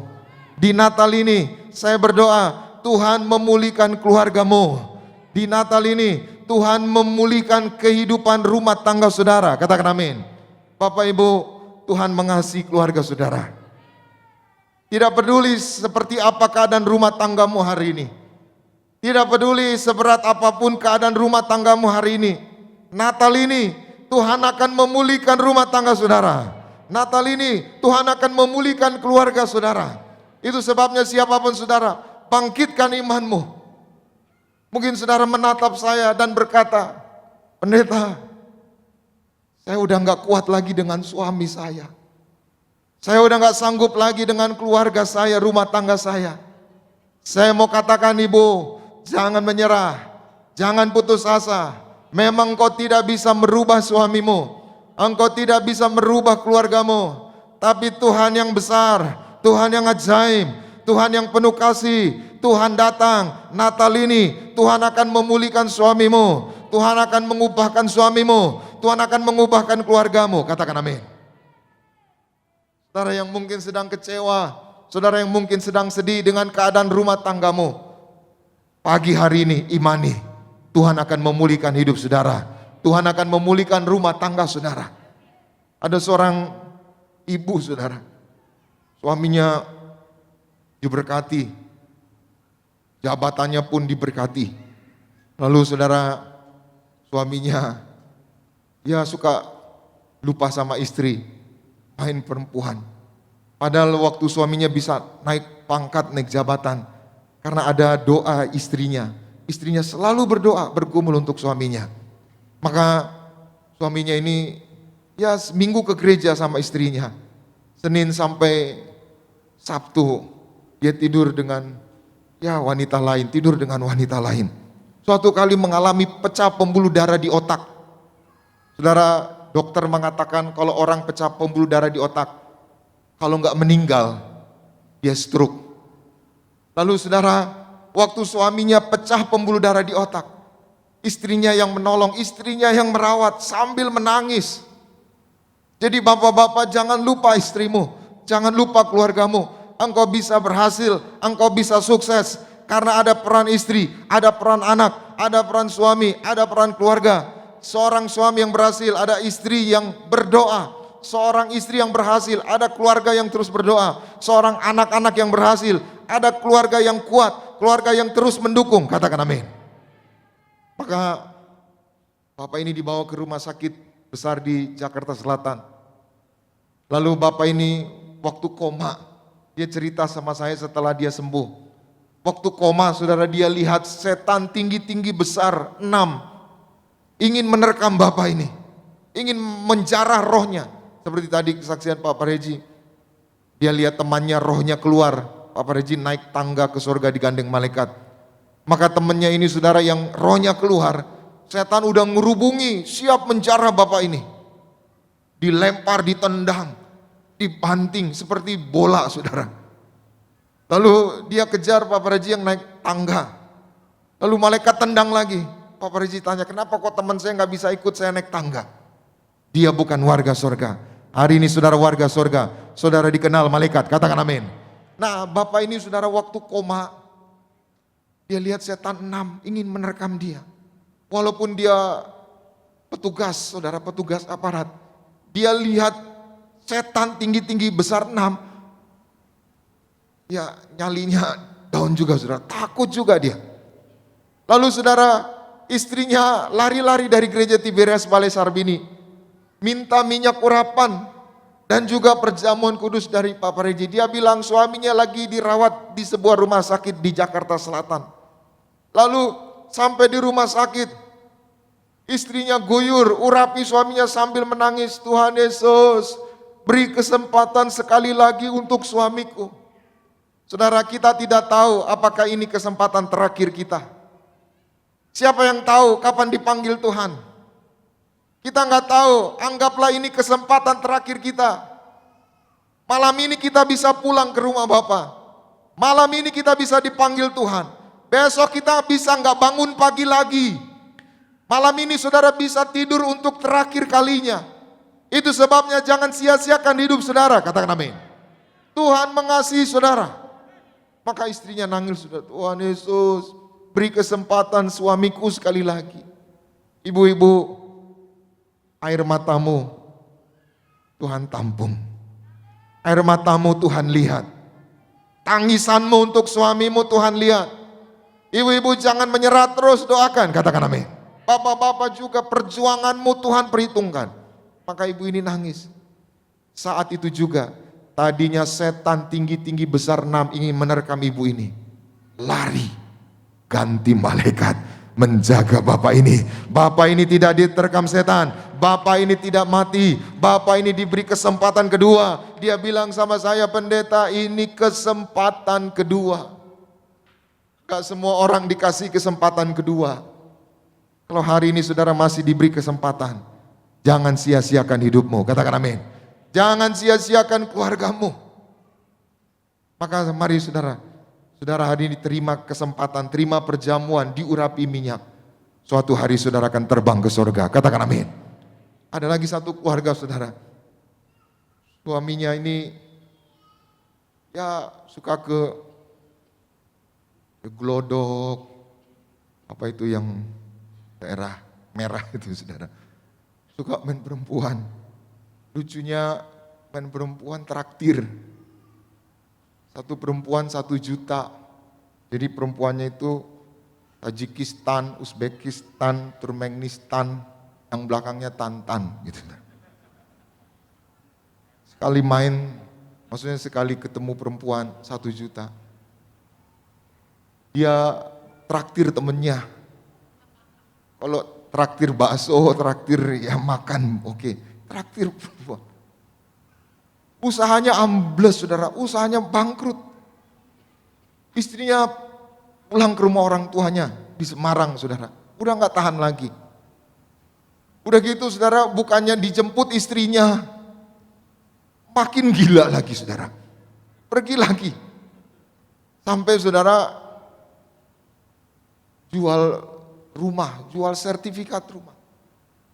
Di Natal ini saya berdoa, Tuhan memulihkan keluargamu. Di Natal ini Tuhan memulihkan kehidupan rumah tangga saudara. Katakan amin. Bapak Ibu, Tuhan mengasihi keluarga saudara. Tidak peduli seperti apa keadaan rumah tanggamu hari ini. Tidak peduli seberat apapun keadaan rumah tanggamu hari ini. Natal ini Tuhan akan memulihkan rumah tangga saudara. Natal ini Tuhan akan memulihkan keluarga saudara. Itu sebabnya siapapun saudara, bangkitkan imanmu. Mungkin saudara menatap saya dan berkata, pendeta, saya udah gak kuat lagi dengan suami saya. Saya udah gak sanggup lagi dengan keluarga saya, rumah tangga saya. Saya mau katakan ibu, jangan menyerah, jangan putus asa. Memang engkau tidak bisa merubah suamimu, engkau tidak bisa merubah keluargamu, tapi Tuhan yang besar, Tuhan yang ajaib, Tuhan yang penuh kasih, Tuhan datang. Natal ini Tuhan akan memulihkan suamimu, Tuhan akan mengubahkan suamimu, Tuhan akan mengubahkan keluargamu. Katakan amin. Saudara yang mungkin sedang kecewa, saudara yang mungkin sedang sedih dengan keadaan rumah tanggamu, pagi hari ini imani, Tuhan akan memulihkan hidup saudara. Tuhan akan memulihkan rumah tangga saudara. Ada seorang ibu saudara, suaminya diberkati, jabatannya pun diberkati. Lalu saudara, suaminya ya suka lupa sama istri, main perempuan. Padahal waktu suaminya bisa naik pangkat, naik jabatan, karena ada doa istrinya. Istrinya selalu berdoa, bergumul untuk suaminya. Maka suaminya ini ya seminggu ke gereja sama istrinya. Senin sampai Sabtu dia tidur dengan ya wanita lain, tidur dengan wanita lain. Suatu kali mengalami pecah pembuluh darah di otak. Saudara, dokter mengatakan kalau orang pecah pembuluh darah di otak, kalau enggak meninggal, dia stroke. Lalu saudara, waktu suaminya pecah pembuluh darah di otak, istrinya yang menolong, istrinya yang merawat sambil menangis. Jadi bapak-bapak jangan lupa istrimu, jangan lupa keluargamu. Engkau bisa berhasil, engkau bisa sukses karena ada peran istri, ada peran anak, ada peran suami, ada peran keluarga. Seorang suami yang berhasil, ada istri yang berdoa. Seorang istri yang berhasil, ada keluarga yang terus berdoa. Seorang anak-anak yang berhasil, ada keluarga yang kuat, keluarga yang terus mendukung. Katakan amin. Maka Bapak ini dibawa ke rumah sakit besar di Jakarta Selatan. Lalu Bapak ini waktu koma, dia cerita sama saya setelah dia sembuh. Waktu koma, saudara, dia lihat setan tinggi-tinggi besar 6 ingin menerkam Bapak ini, ingin menjarah rohnya. Seperti tadi kesaksian Pak Pareji, dia lihat temannya rohnya keluar, Pak Pareji naik tangga ke surga digandeng malaikat. Maka temannya ini, saudara, yang rohnya keluar, setan udah ngerubungi, siap menjarah Bapak ini. Dilempar, ditendang, dibanting seperti bola, saudara. Lalu dia kejar Pak Pareji yang naik tangga. Lalu malaikat tendang lagi. Pak Pareji tanya, kenapa kok teman saya nggak bisa ikut saya naik tangga? Dia bukan warga surga. Hari ini saudara warga surga, saudara dikenal malaikat, katakan amin. Nah Bapak ini, saudara, waktu koma, dia lihat setan 6 ingin menerkam dia. Walaupun dia petugas, saudara, petugas aparat, dia lihat setan tinggi-tinggi besar 6, ya nyalinya down juga, saudara, takut juga dia. Lalu saudara, istrinya lari-lari dari gereja Tiberias Balai Sarbini, minta minyak urapan dan juga perjamuan kudus dari Pak Pareji. Dia bilang suaminya lagi dirawat di sebuah rumah sakit di Jakarta Selatan. Lalu sampai di rumah sakit, istrinya guyur, urapi suaminya sambil menangis, Tuhan Yesus, beri kesempatan sekali lagi untuk suamiku. Saudara, kita tidak tahu apakah ini kesempatan terakhir kita. Siapa yang tahu kapan dipanggil Tuhan? Kita nggak tahu, anggaplah ini kesempatan terakhir kita. Malam ini kita bisa pulang ke rumah Bapa. Malam ini kita bisa dipanggil Tuhan. Besok kita bisa nggak bangun pagi lagi. Malam ini saudara bisa tidur untuk terakhir kalinya. Itu sebabnya jangan sia-siakan hidup saudara, katakan amin. Tuhan mengasihi saudara. Maka istrinya nangis, saudara, Tuhan Yesus, beri kesempatan suamiku sekali lagi. Ibu-ibu, air matamu Tuhan tampung. Air matamu Tuhan lihat. Tangisanmu untuk suamimu Tuhan lihat. Ibu-ibu jangan menyerah, terus doakan, katakan amin. Bapak-bapak juga perjuanganmu Tuhan perhitungkan. Maka ibu ini nangis. Saat itu juga tadinya setan tinggi-tinggi besar 6 ingin menerkam ibu ini. Lari, ganti malaikat menjaga Bapak ini. Bapak ini tidak diterkam setan. Bapak ini tidak mati. Bapak ini diberi kesempatan kedua. Dia bilang sama saya, pendeta, ini kesempatan kedua. Gak semua orang dikasih kesempatan kedua. Kalau hari ini saudara masih diberi kesempatan, jangan sia-siakan hidupmu, katakan amin. Jangan sia-siakan keluargamu. Maka mari saudara, saudara hari ini terima kesempatan, terima perjamuan, diurapi minyak. Suatu hari saudara akan terbang ke surga, katakan amin. Ada lagi satu keluarga saudara, suaminya ini ya suka ke Glodok, apa itu yang daerah merah itu saudara. Suka main perempuan. Lucunya main perempuan traktir. Satu perempuan 1 juta. Jadi perempuannya itu Tajikistan, Uzbekistan, Turkmenistan, yang belakangnya Tantan gitu. Sekali main, maksudnya sekali ketemu perempuan 1 juta. Dia traktir temennya. Kalau traktir bakso, traktir ya makan, oke. Traktir perempuan. Usahanya ambles saudara, usahanya bangkrut. Istrinya pulang ke rumah orang tuanya di Semarang saudara. Udah gak tahan lagi. Udah gitu saudara, bukannya dijemput istrinya, makin gila lagi saudara. Pergi lagi. Sampai saudara jual rumah, jual sertifikat rumah.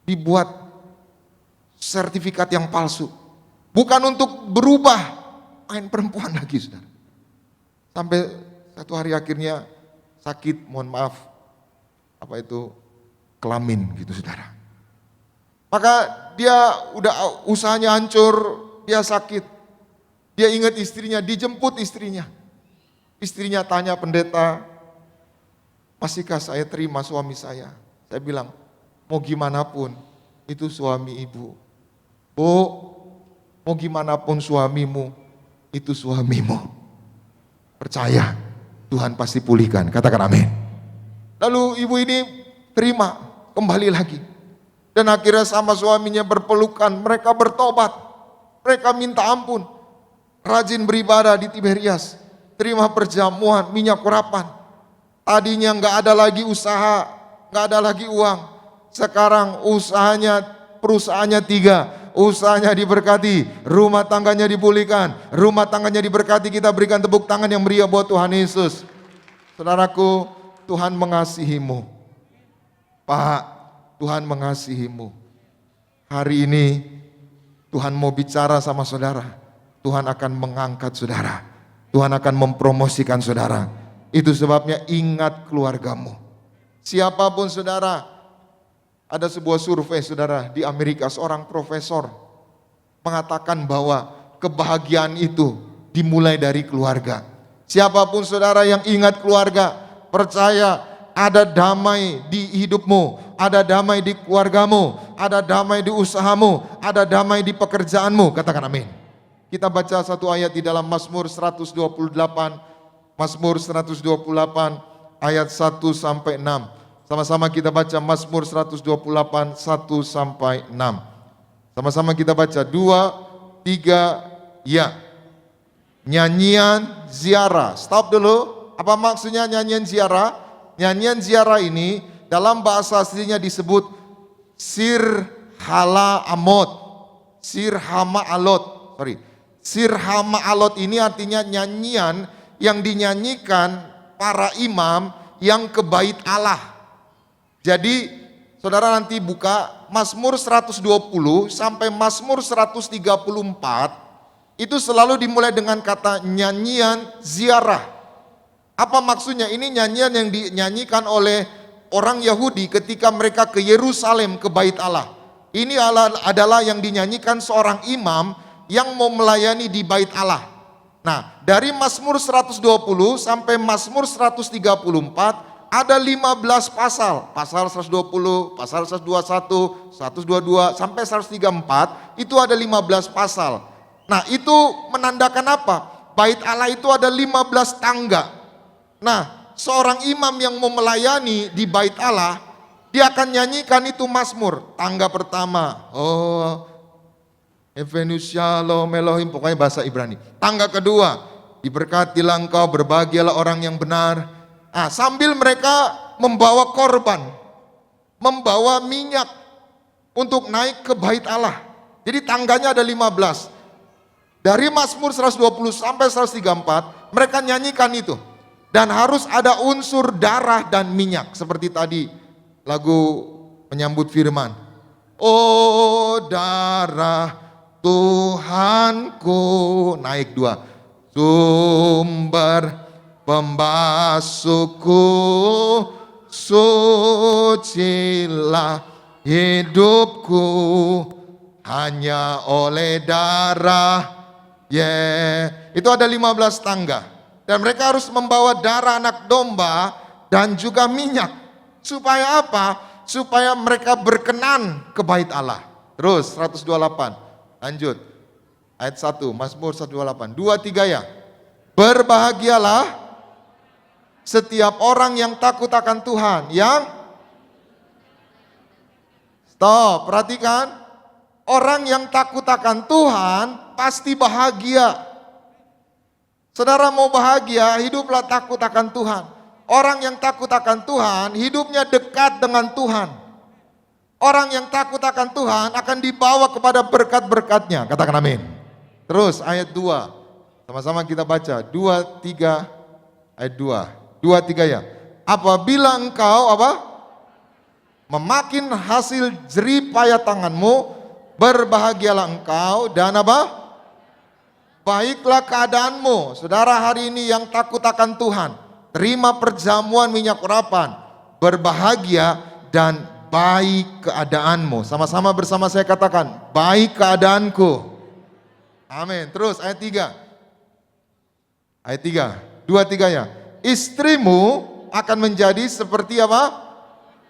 Dibuat sertifikat yang palsu. Bukan untuk berubah, main perempuan lagi saudara. Sampai satu hari akhirnya sakit, mohon maaf. kelamin gitu saudara. Maka dia udah usahanya hancur, dia sakit. Dia ingat istrinya, dijemput istrinya. Istrinya tanya pendeta, masihkah saya terima suami saya? Saya bilang, mau gimana pun itu suami ibu. Bu, mau gimana pun suamimu, itu suamimu. Percaya, Tuhan pasti pulihkan. Katakan amin. Lalu ibu ini terima, kembali lagi. Dan akhirnya sama suaminya berpelukan, mereka bertobat. Mereka minta ampun. Rajin beribadah di Tiberias. Terima perjamuan, minyak urapan. Tadinya nggak ada lagi usaha, nggak ada lagi uang. Sekarang perusahaannya 3. Usahanya diberkati, rumah tangganya dipulihkan, rumah tangganya diberkati. Kita berikan tepuk tangan yang meriah buat Tuhan Yesus. Saudaraku, Tuhan mengasihimu. Pak, Tuhan mengasihimu. Hari ini Tuhan mau bicara sama saudara. Tuhan akan mengangkat saudara. Tuhan akan mempromosikan saudara. Itu sebabnya ingat keluargamu. Siapapun saudara. Ada sebuah survei saudara di Amerika, seorang profesor mengatakan bahwa kebahagiaan itu dimulai dari keluarga. Siapapun saudara yang ingat keluarga, percaya ada damai di hidupmu, ada damai di keluargamu, ada damai di usahamu, ada damai di pekerjaanmu. Katakan amin. Kita baca satu ayat di dalam Mazmur 128, Mazmur 128 ayat 1 sampai 6. Sama-sama kita baca Mazmur 128, 1 sampai 6. Sama-sama kita baca 2, 3, ya. Nyanyian ziarah. Stop dulu. Apa maksudnya nyanyian ziarah? Nyanyian ziarah ini dalam bahasa aslinya disebut Sir Hala Amot. Sir Hama Alot. Sir Hama Alot ini artinya nyanyian yang dinyanyikan para imam yang ke bait Allah. Jadi saudara nanti buka Mazmur 120 sampai Mazmur 134, itu selalu dimulai dengan kata nyanyian ziarah. Apa maksudnya? Ini nyanyian yang dinyanyikan oleh orang Yahudi ketika mereka ke Yerusalem, ke bait Allah. Ini adalah yang dinyanyikan seorang imam yang mau melayani di bait Allah. Nah, dari Mazmur 120 sampai Mazmur 134 ada 15 pasal, pasal 120, pasal 121, 122 sampai 134, itu ada 15 pasal. Nah, itu menandakan apa? Bait Allah itu ada 15 tangga. Nah, seorang imam yang mau melayani di bait Allah, dia akan nyanyikan itu Mazmur. Tangga pertama, Evenus Shalom Elohim, pokoknya bahasa Ibrani. Tangga kedua, diberkatilah engkau, berbahagialah orang yang benar. Nah, sambil mereka membawa korban, membawa minyak untuk naik ke bait Allah. Jadi tangganya ada 15. Dari Mazmur 120 sampai 134, mereka nyanyikan itu. Dan harus ada unsur darah dan minyak. Seperti tadi lagu menyambut firman. Oh darah Tuhanku, naik 2. Sumber pembasuhku, sucilah hidupku hanya oleh darah. Itu ada 15 tangga. Dan mereka harus membawa darah anak domba dan juga minyak. Supaya apa? Supaya mereka berkenan ke bait Allah. Terus 128. Lanjut. Ayat 1, Mazmur 128. 2, 3 ya. Berbahagialah setiap orang yang takut akan Tuhan, stop, perhatikan. Orang yang takut akan Tuhan pasti bahagia. Saudara mau bahagia, hiduplah takut akan Tuhan. Orang yang takut akan Tuhan, hidupnya dekat dengan Tuhan. Orang yang takut akan Tuhan akan dibawa kepada berkat-berkatnya. Katakan amin. Terus ayat 2. Sama-sama kita baca. 2, 3, ayat 2. 2, 3 ya. Apabila engkau memakin hasil jerih payah tanganmu, berbahagialah engkau dan baiklah keadaanmu. Saudara hari ini yang takut akan Tuhan, terima perjamuan minyak urapan, berbahagia dan baik keadaanmu. Sama-sama bersama saya katakan, baik keadaanku. Amin. Terus ayat 3. Ayat 3. 2-3 ya. Istrimu akan menjadi seperti apa?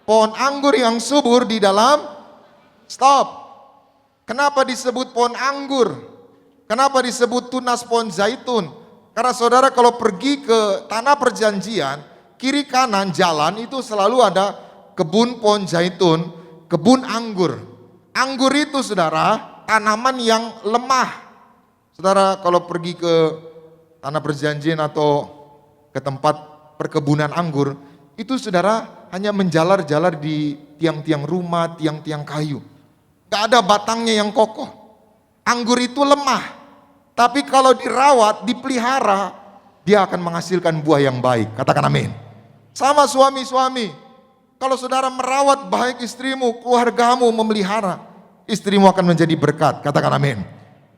Pohon anggur yang subur di dalam. Stop. Kenapa disebut pohon anggur? Kenapa disebut tunas pohon zaitun? Karena saudara kalau pergi ke tanah perjanjian, kiri kanan jalan itu selalu ada kebun pohon zaitun, kebun anggur. Anggur itu saudara, tanaman yang lemah. Saudara kalau pergi ke tanah perjanjian atau ke tempat perkebunan anggur, itu saudara hanya menjalar-jalar di tiang-tiang rumah, tiang-tiang kayu. Gak ada batangnya yang kokoh. Anggur itu lemah. Tapi kalau dirawat, dipelihara, dia akan menghasilkan buah yang baik. Katakan amin. Sama suami-suami. Kalau saudara merawat baik istrimu, keluargamu memelihara, istrimu akan menjadi berkat. Katakan amin.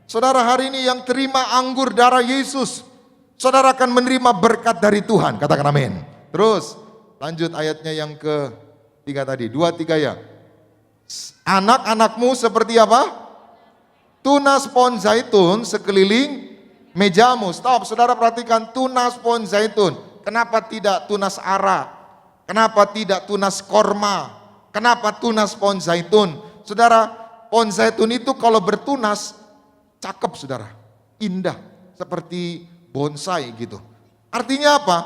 Saudara hari ini yang terima anggur darah Yesus, saudara akan menerima berkat dari Tuhan. Katakan amin. Terus lanjut ayatnya yang ke-3 tadi. 2-3 ya. Anak-anakmu seperti apa? Tunas pohon zaitun sekeliling mejamu. Stop, saudara perhatikan tunas pohon zaitun. Kenapa tidak tunas ara? Kenapa tidak tunas korma? Kenapa tunas pohon zaitun? Saudara, pohon zaitun itu kalau bertunas cakep saudara, indah, seperti bonsai gitu. Artinya apa?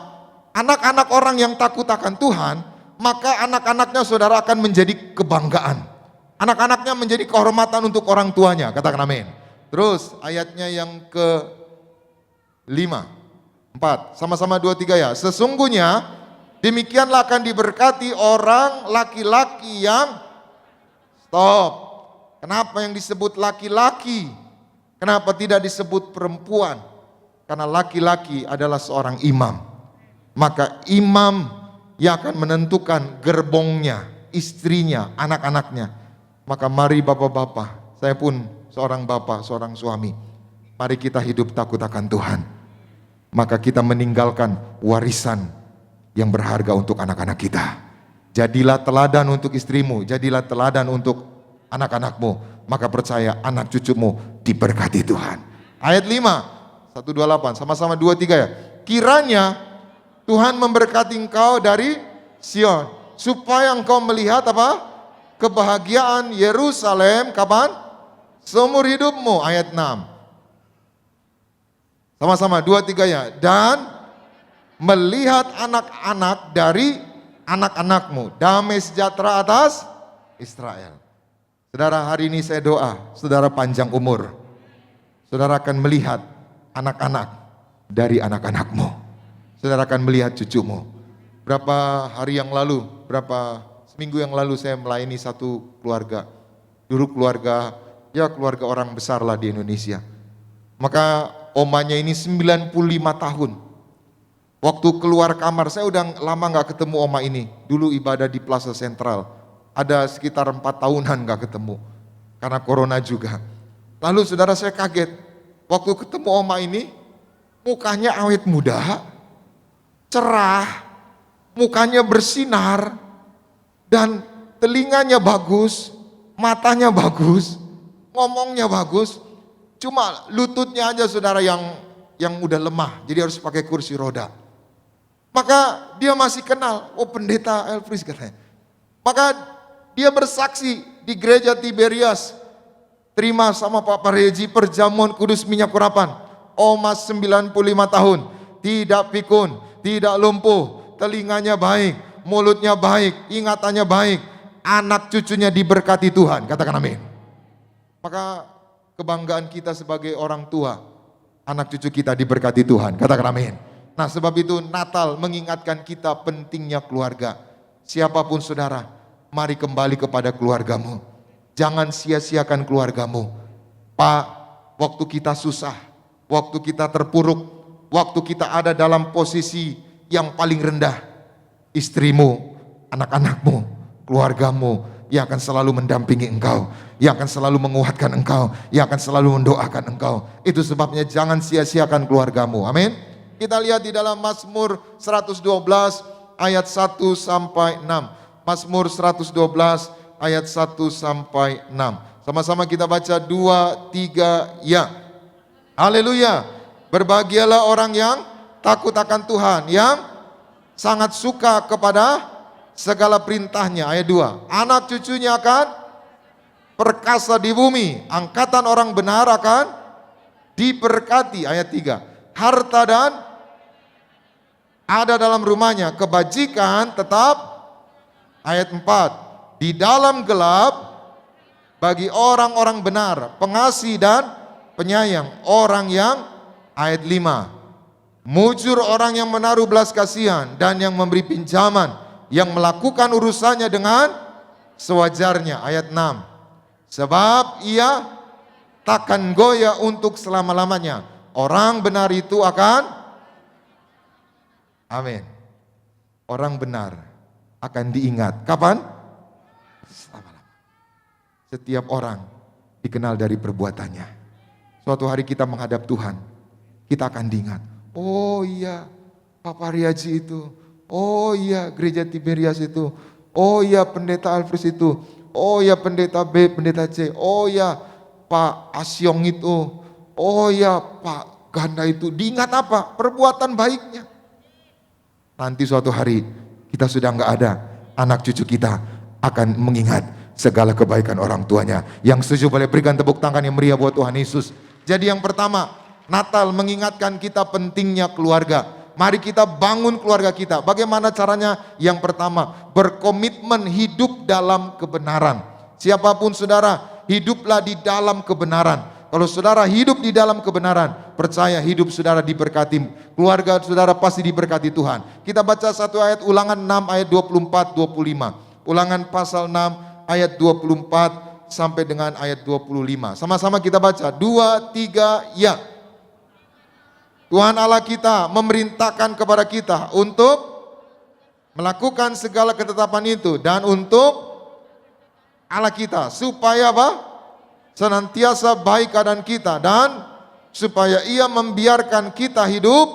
Anak-anak orang yang takut akan Tuhan, maka anak-anaknya saudara akan menjadi kebanggaan. Anak-anaknya menjadi kehormatan untuk orang tuanya. Katakan amin. Terus ayatnya yang ke-5, 4, sama-sama 2-3 ya. Sesungguhnya demikianlah akan diberkati orang laki-laki yang stop. Kenapa yang disebut laki-laki? Kenapa tidak disebut perempuan? Karena laki-laki adalah seorang imam. Maka imam yang akan menentukan gerbongnya, istrinya, anak-anaknya. Maka mari bapak-bapak, saya pun seorang bapak, seorang suami. Mari kita hidup takut akan Tuhan. Maka kita meninggalkan warisan yang berharga untuk anak-anak kita. Jadilah teladan untuk istrimu, jadilah teladan untuk anak-anakmu. Maka percaya anak cucumu diberkati Tuhan. Ayat 5, 128, sama-sama 2-3 ya. Kiranya Tuhan memberkati engkau dari Sion, supaya engkau melihat apa? Kebahagiaan Yerusalem kapan? Seumur hidupmu. Ayat 6. Sama-sama 2-3 ya. Dan melihat anak-anak dari anak-anakmu. Damai sejahtera atas Israel. Saudara, hari ini saya doa, saudara panjang umur. Saudara akan melihat anak-anak dari anak-anakmu. Saudara akan melihat cucumu. Berapa hari yang lalu, seminggu yang lalu saya melayani satu keluarga. Dulu keluarga orang besar lah di Indonesia. Maka omanya ini 95 tahun. Waktu keluar kamar, saya udah lama gak ketemu oma ini. Dulu ibadah di Plaza Sentral. Ada sekitar 4 tahunan gak ketemu. Karena corona juga. Lalu saudara saya kaget. Waktu ketemu oma ini, mukanya awet muda, cerah, mukanya bersinar, dan telinganya bagus, matanya bagus, ngomongnya bagus. Cuma lututnya aja saudara yang udah lemah, jadi harus pakai kursi roda. Maka dia masih kenal, oh pendeta Elfris katanya. Maka dia bersaksi di gereja Tiberias, terima sama Pak Paryeji perjamuan kudus minyak urapan. Oma 95 tahun, tidak pikun, tidak lumpuh, telinganya baik, mulutnya baik, ingatannya baik, anak cucunya diberkati Tuhan. Katakan amin. Maka kebanggaan kita sebagai orang tua, anak cucu kita diberkati Tuhan. Katakan amin. Nah sebab itu Natal mengingatkan kita pentingnya keluarga. Siapapun saudara, mari kembali kepada keluargamu. Jangan sia-siakan keluargamu. Pak, waktu kita susah, waktu kita terpuruk, waktu kita ada dalam posisi yang paling rendah, istrimu, anak-anakmu, keluargamu yang akan selalu mendampingi engkau, yang akan selalu menguatkan engkau, yang akan selalu mendoakan engkau. Itu sebabnya jangan sia-siakan keluargamu. Amin. Kita lihat di dalam Mazmur 112 ayat 1 sampai 6. Mazmur 112 ayat 1 sampai 6. Sama-sama kita baca 2, 3, ya. Haleluya. Berbahagialah orang yang takut akan Tuhan, yang sangat suka kepada segala perintahnya. Ayat 2. Anak cucunya akan perkasa di bumi, angkatan orang benar akan diberkati. Ayat 3. Harta dan ada dalam rumahnya, kebajikan tetap. Ayat 4. Di dalam gelap bagi orang-orang benar, pengasih dan penyayang orang yang. Ayat 5. Mujur orang yang menaruh belas kasihan dan yang memberi pinjaman, yang melakukan urusannya dengan sewajarnya. Ayat 6. Sebab ia takkan goyah untuk selama-lamanya. Orang benar itu akan, amin, orang benar akan diingat. Kapan? Selama-lamanya. Setiap orang dikenal dari perbuatannya. Suatu hari kita menghadap Tuhan, kita akan diingat. Oh iya, Pak Pariaji itu. Oh iya, Gereja Tiberias itu. Oh iya, Pendeta Alfres itu. Oh iya, Pendeta B, Pendeta C. Oh iya, Pak Asyong itu. Oh iya, Pak Ganda itu. Diingat apa? Perbuatan baiknya. Nanti suatu hari kita sudah nggak ada, anak cucu kita akan mengingat segala kebaikan orang tuanya. Yang setuju boleh berikan tepuk tangan yang meriah buat Tuhan Yesus. Jadi yang pertama, Natal mengingatkan kita pentingnya keluarga. Mari kita bangun keluarga kita. Bagaimana caranya? Yang pertama, berkomitmen hidup dalam kebenaran. Siapapun saudara, hiduplah di dalam kebenaran. Kalau saudara hidup di dalam kebenaran, percaya hidup saudara diberkati. Keluarga saudara pasti diberkati Tuhan. Kita baca satu ayat Ulangan 6 ayat 24-25. Ulangan pasal 6 ayat 24 sampai dengan ayat 25. Sama-sama kita baca. 2, 3, ya. Tuhan Allah kita memerintahkan kepada kita untuk melakukan segala ketetapan itu dan untuk Allah kita supaya apa? Senantiasa baik keadaan kita dan supaya Ia membiarkan kita hidup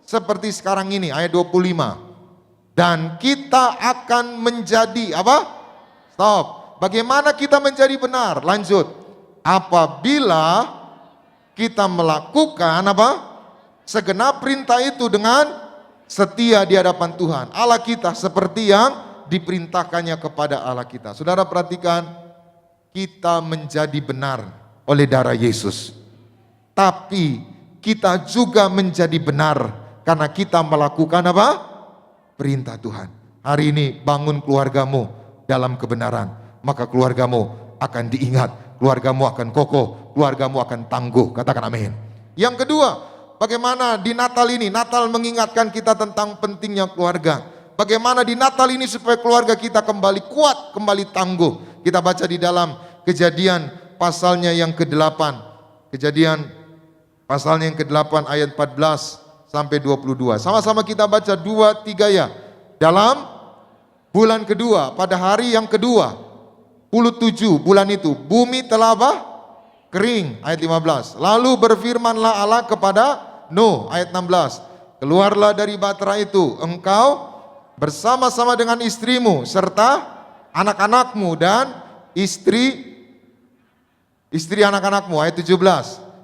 seperti sekarang ini. Ayat 25. Dan kita akan menjadi apa? Stop. Bagaimana kita menjadi benar? Lanjut. Apabila kita melakukan apa? Segenap perintah itu dengan setia di hadapan Tuhan Allah kita seperti yang diperintahkannya kepada Allah kita. Saudara perhatikan, kita menjadi benar oleh darah Yesus. Tapi kita juga menjadi benar karena kita melakukan apa? Perintah Tuhan. Hari ini bangun keluargamu dalam kebenaran, maka keluargamu akan diingat, keluargamu akan kokoh, keluargamu akan tangguh. Katakan amin. Yang kedua, bagaimana di Natal ini, Natal mengingatkan kita tentang pentingnya keluarga. Bagaimana di Natal ini supaya keluarga kita kembali kuat, kembali tangguh. Kita baca di dalam Kejadian pasalnya yang ke-8. Kejadian pasalnya yang ke-8 ayat 14 sampai 22. Sama-sama kita baca 2, 3 ya. Dalam bulan kedua, pada hari yang kedua, 27 bulan itu, bumi telah apa? Kering. Ayat 15. Lalu berfirmanlah Allah kepada Nuh. Ayat 16. Keluarlah dari batra itu, engkau bersama-sama dengan istrimu serta anak-anakmu dan istri anak-anakmu. Ayat 17.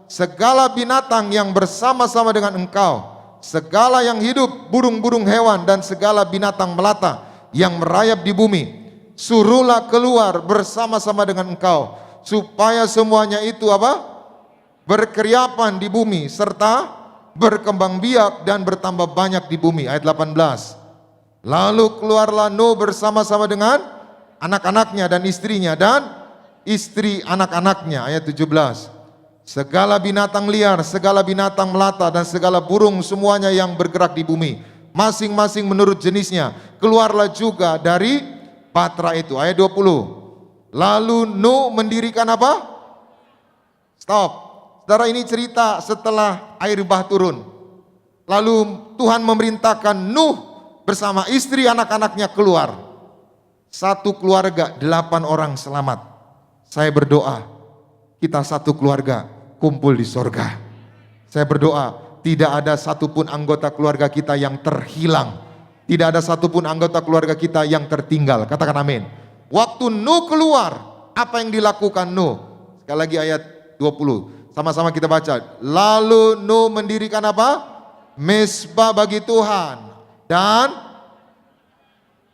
Segala binatang yang bersama-sama dengan engkau, segala yang hidup, burung-burung hewan dan segala binatang melata yang merayap di bumi, suruhlah keluar bersama-sama dengan engkau, supaya semuanya itu apa? Berkeriapan di bumi serta berkembang biak dan bertambah banyak di bumi. Ayat 18. Lalu keluarlah Nuh bersama-sama dengan anak-anaknya dan istrinya dan istri anak-anaknya. Ayat 17. Segala binatang liar, segala binatang melata dan segala burung semuanya yang bergerak di bumi, masing-masing menurut jenisnya, keluarlah juga dari batra itu. Ayat 20. Lalu Nuh mendirikan apa? Stop. Saudara, ini cerita setelah air bah turun. Lalu Tuhan memerintahkan Nuh bersama istri anak-anaknya keluar. Satu keluarga, 8 orang selamat. Saya berdoa, kita satu keluarga kumpul di sorga. Saya berdoa, tidak ada satupun anggota keluarga kita yang terhilang Tidak ada satupun anggota keluarga kita yang tertinggal. Katakan amin. Waktu Nuh keluar, apa yang dilakukan Nuh? Sekali lagi ayat 20. Sama-sama kita baca. Lalu Nuh mendirikan apa? Mezbah bagi Tuhan. Dan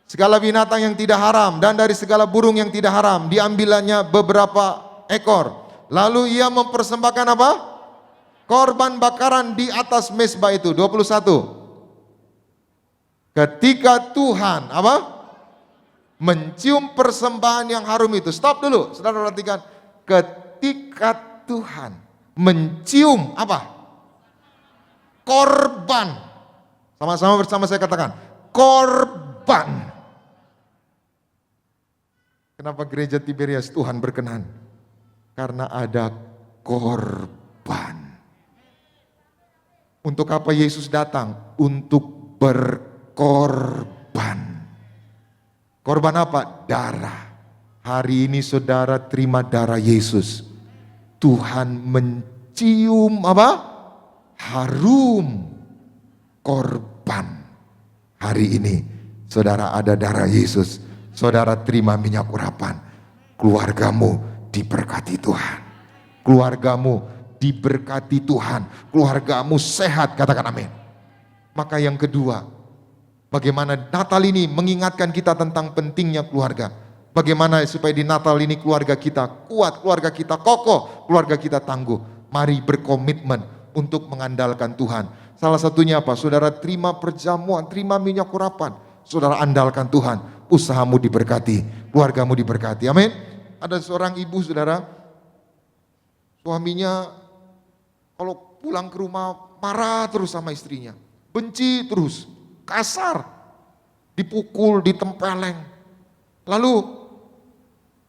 segala binatang yang tidak haram. Dan dari segala burung yang tidak haram. Diambilannya beberapa ekor. Lalu ia mempersembahkan apa? Korban bakaran di atas mezbah itu. 21. Ketika Tuhan apa? Mencium persembahan yang harum itu. Stop dulu, saudara perhatikan. Ketika Tuhan mencium apa? Korban. Sama-sama bersama saya katakan, korban. Kenapa gereja Tiberias Tuhan berkenan? Karena ada korban. Untuk apa Yesus datang? Untuk berkorban. Korban apa? Darah. Hari ini saudara terima darah Yesus. Tuhan mencium apa? Harum korban. Hari ini saudara ada darah Yesus. Saudara terima minyak urapan. Keluargamu diberkati Tuhan. Keluargamu diberkati Tuhan. Keluargamu sehat, katakan amin. Maka yang kedua, bagaimana Natal ini mengingatkan kita tentang pentingnya keluarga. Bagaimana supaya di Natal ini keluarga kita kuat, keluarga kita kokoh, keluarga kita tangguh. Mari berkomitmen untuk mengandalkan Tuhan. Salah satunya apa? Saudara terima perjamuan, terima minyak urapan. Saudara andalkan Tuhan, usahamu diberkati, keluargamu diberkati. Amin. Ada seorang ibu saudara, suaminya kalau pulang ke rumah marah terus sama istrinya. Benci terus, kasar, dipukul, ditempeleng. Lalu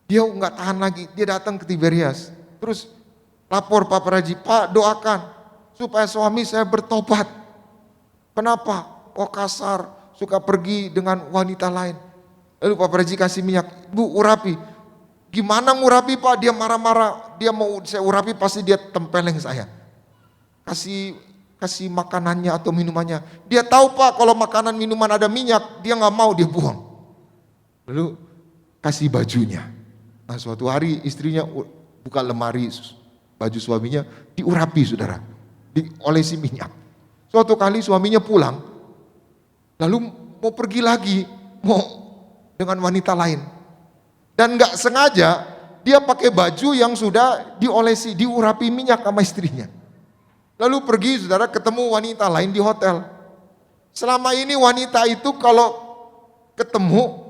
dia nggak tahan lagi, dia datang ke Tiberias. Terus lapor Pak Praji, Pak doakan supaya suami saya bertobat. Kenapa? Kok kasar, suka pergi dengan wanita lain. Lalu Pak Praji kasih minyak, Bu urapi. Gimana ngurapi Pak? Dia marah-marah, dia mau saya urapi pasti dia tempeleng saya. Kasih makanannya atau minumannya. Dia tahu Pak kalau makanan minuman ada minyak, dia nggak mau, dia buang. Lalu kasih bajunya. Nah suatu hari istrinya buka lemari baju suaminya, diurapi saudara, diolesi minyak. Suatu kali suaminya pulang, lalu mau pergi lagi, mau dengan wanita lain. Dan nggak sengaja dia pakai baju yang sudah diolesi, diurapi minyak sama istrinya. Lalu pergi saudara ketemu wanita lain di hotel. Selama ini wanita itu kalau ketemu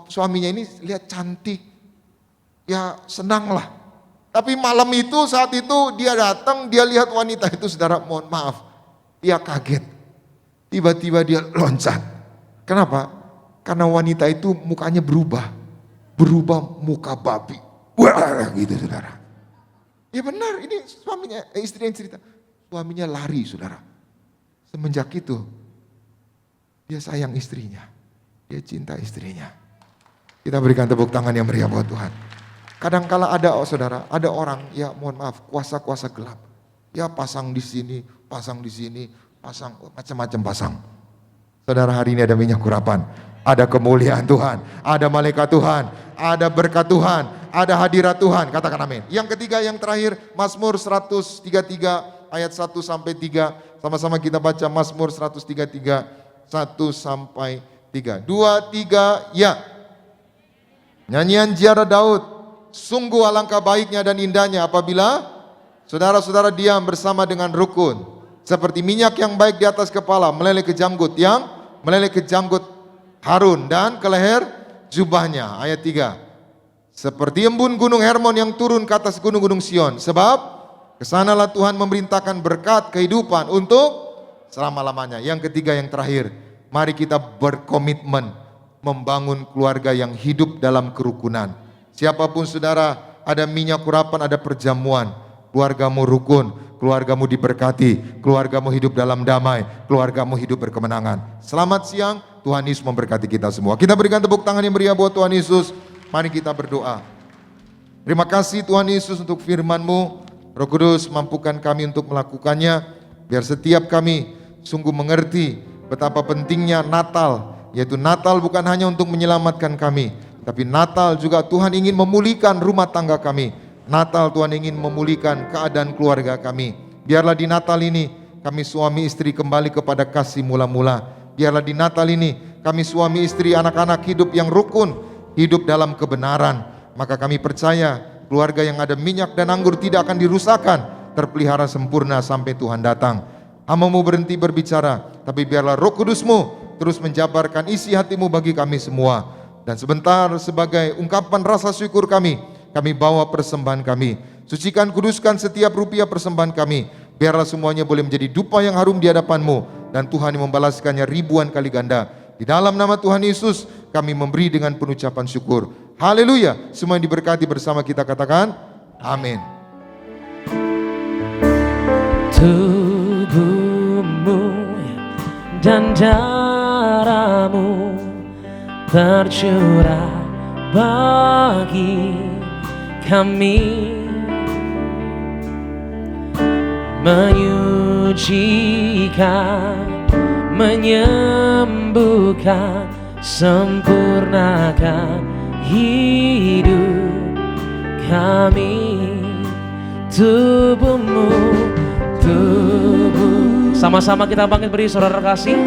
suaminya ini lihat cantik, ya senang lah. Tapi malam itu saat itu dia datang, dia lihat wanita itu saudara, mohon maaf, dia kaget. Tiba-tiba dia loncat. Kenapa? Karena wanita itu mukanya berubah muka babi. Wah gitu saudara. Ya benar, ini suaminya, istri yang cerita. Suaminya lari saudara. Semenjak itu, dia sayang istrinya. Dia cinta istrinya. Kita berikan tepuk tangan yang meriah buat Tuhan. Kadangkala ada saudara, ada orang, ya mohon maaf, kuasa-kuasa gelap. Ya pasang di sini, pasang macam-macam pasang. Saudara hari ini ada minyak urapan. Ada kemuliaan Tuhan, ada malaikat Tuhan, ada berkat Tuhan, ada hadirat Tuhan. Katakan amin. Yang ketiga, yang terakhir, Mazmur 133 ayat 1 sampai 3. Sama-sama kita baca Mazmur 133 1 sampai 3. 2, 3, ya. Nyanyian ziarah Daud. Sungguh alangkah baiknya dan indahnya apabila saudara-saudara diam bersama dengan rukun. Seperti minyak yang baik di atas kepala meleleh ke janggut, yang meleleh ke janggut Harun dan ke leher jubahnya. Ayat 3. Seperti embun gunung Hermon yang turun ke atas gunung-gunung Sion. Sebab kesanalah Tuhan memerintahkan berkat kehidupan untuk selama-lamanya. Yang ketiga, yang terakhir, mari kita berkomitmen membangun keluarga yang hidup dalam kerukunan. Siapapun saudara, ada minyak urapan, ada perjamuan. Keluargamu rukun, keluargamu diberkati, keluargamu hidup dalam damai, keluargamu hidup berkemenangan. Selamat siang, Tuhan Yesus memberkati kita semua. Kita berikan tepuk tangan yang meriah buat Tuhan Yesus. Mari kita berdoa. Terima kasih Tuhan Yesus untuk firman-Mu. Roh Kudus mampukan kami untuk melakukannya. Biar setiap kami sungguh mengerti betapa pentingnya Natal, yaitu Natal bukan hanya untuk menyelamatkan kami, tapi Natal juga Tuhan ingin memulihkan rumah tangga kami. Natal Tuhan ingin memulihkan keadaan keluarga kami. Biarlah di Natal ini kami suami istri kembali kepada kasih mula-mula. Biarlah di Natal ini kami suami istri, anak-anak hidup yang rukun, hidup dalam kebenaran. Maka kami percaya keluarga yang ada minyak dan anggur tidak akan dirusakkan, terpelihara sempurna sampai Tuhan datang. Hamba-Mu berhenti berbicara, tapi biarlah Roh Kudus-Mu terus menjabarkan isi hati-Mu bagi kami semua. Dan sebentar sebagai ungkapan rasa syukur kami bawa persembahan kami. Sucikan, kuduskan setiap rupiah persembahan kami. Biarlah semuanya boleh menjadi dupa yang harum di hadapan-Mu, dan Tuhan yang membalaskannya ribuan kali ganda. Di dalam nama Tuhan Yesus kami memberi dengan penuh ucapan syukur. Haleluya. Semua yang diberkati bersama kita katakan amin. Tubuhmu dan darahmu tercurah bagi kami, menyucikan, menyembuhkan, sempurnakan hidup kami. Tubuhmu, tubuh. Sama-sama kita bangkit beri saudara kasih.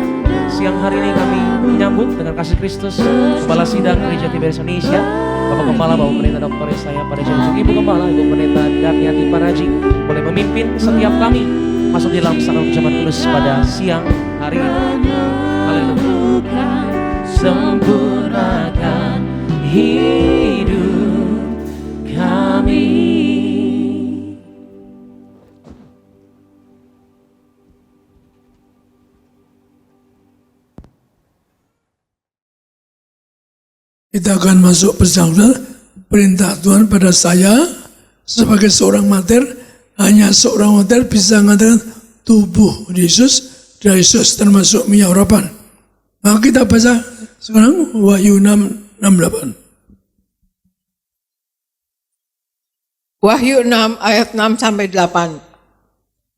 Siang hari ini kami menyambut dengan kasih Kristus Kepala Sidang Gereja Tiberias Indonesia, Bapak Gembala, Bapak Pendeta Dr. Yesaya Paryaji, Ibu Gembala, Ibu Pendeta Darniati Paraji boleh memimpin setiap kami masuk di dalam sakrament ucapan kudus pada siang hari ini. Haleluya. Sempurnakan hidup kami. Kita akan masuk bersama perintah Tuhan pada saya sebagai seorang mater. Hanya seorang mater bisa mengatakan tubuh Yesus dan Yesus termasuk minyak urapan. Maka kita baca sekarang Wahyu 6:8. Wahyu 6 ayat 6 sampai 8.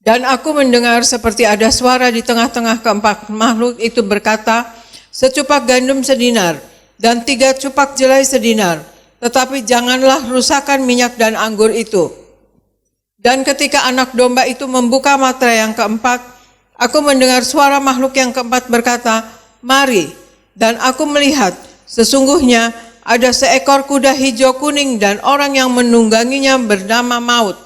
Dan aku mendengar seperti ada suara di tengah-tengah keempat makhluk itu berkata, secupak gandum sedinar dan 3 cupak jelai sedinar, tetapi janganlah rusakkan minyak dan anggur itu. Dan ketika anak domba itu membuka materai yang keempat, aku mendengar suara makhluk yang keempat berkata, mari. Dan aku melihat, sesungguhnya ada seekor kuda hijau kuning dan orang yang menungganginya bernama Maut.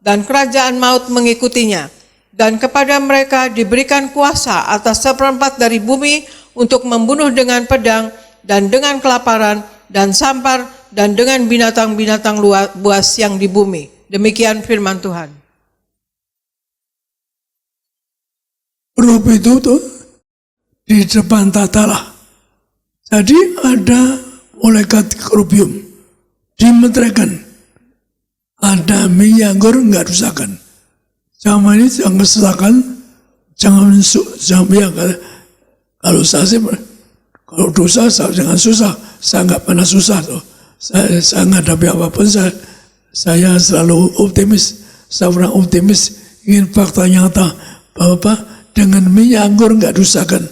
Dan kerajaan maut mengikutinya. Dan kepada mereka diberikan kuasa atas 1/4 dari bumi untuk membunuh dengan pedang, dan dengan kelaparan, dan sampar, dan dengan binatang-binatang buas yang di bumi. Demikian firman Tuhan. Huruf itu tuh di depan tatalah. Jadi ada malaikat kerubium dimeteraikan. Ada minyak anggur enggak rusakan. Jangan ini jangan kesesakan, jangan biar kalau saya sih, kalau dosa saya jangan susah, saya enggak pernah susah tuh. Saya menghadapi apapun saya selalu optimis. Saya orang optimis, ingin fakta nyata bahwa dengan minyak anggur enggak rusakan.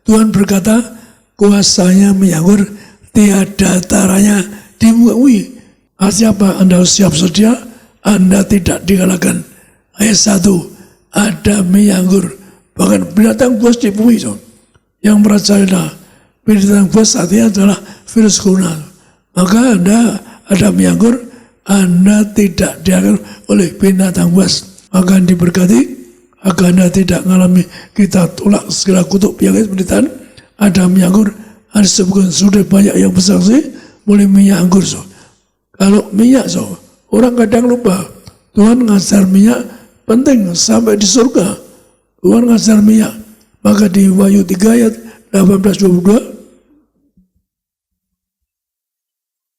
Tuhan berkata, kuasanya minyak anggur tiada taranya dimui. Artinya apa? Anda siap sedia, Anda tidak dikalahkan. Ayat 1, ada minyak anggur, bahkan binatang buas di bumi. Yang merajalela binatang buas artinya adalah virus corona. Maka Anda ada minyak anggur, Anda tidak dikalahkan oleh binatang buas. Maka diberkati, agar Anda tidak mengalami kita tolak segala kutuk penyakit penderitaan. Ada minyak anggur, Anda sebutkan sudah banyak yang bersaksi boleh minyak anggur. Kalau minyak, orang kadang lupa. Tuhan ngajar minyak penting sampai di surga. Tuhan ngajar minyak. Maka di Wahyu 3 ayat 18-22.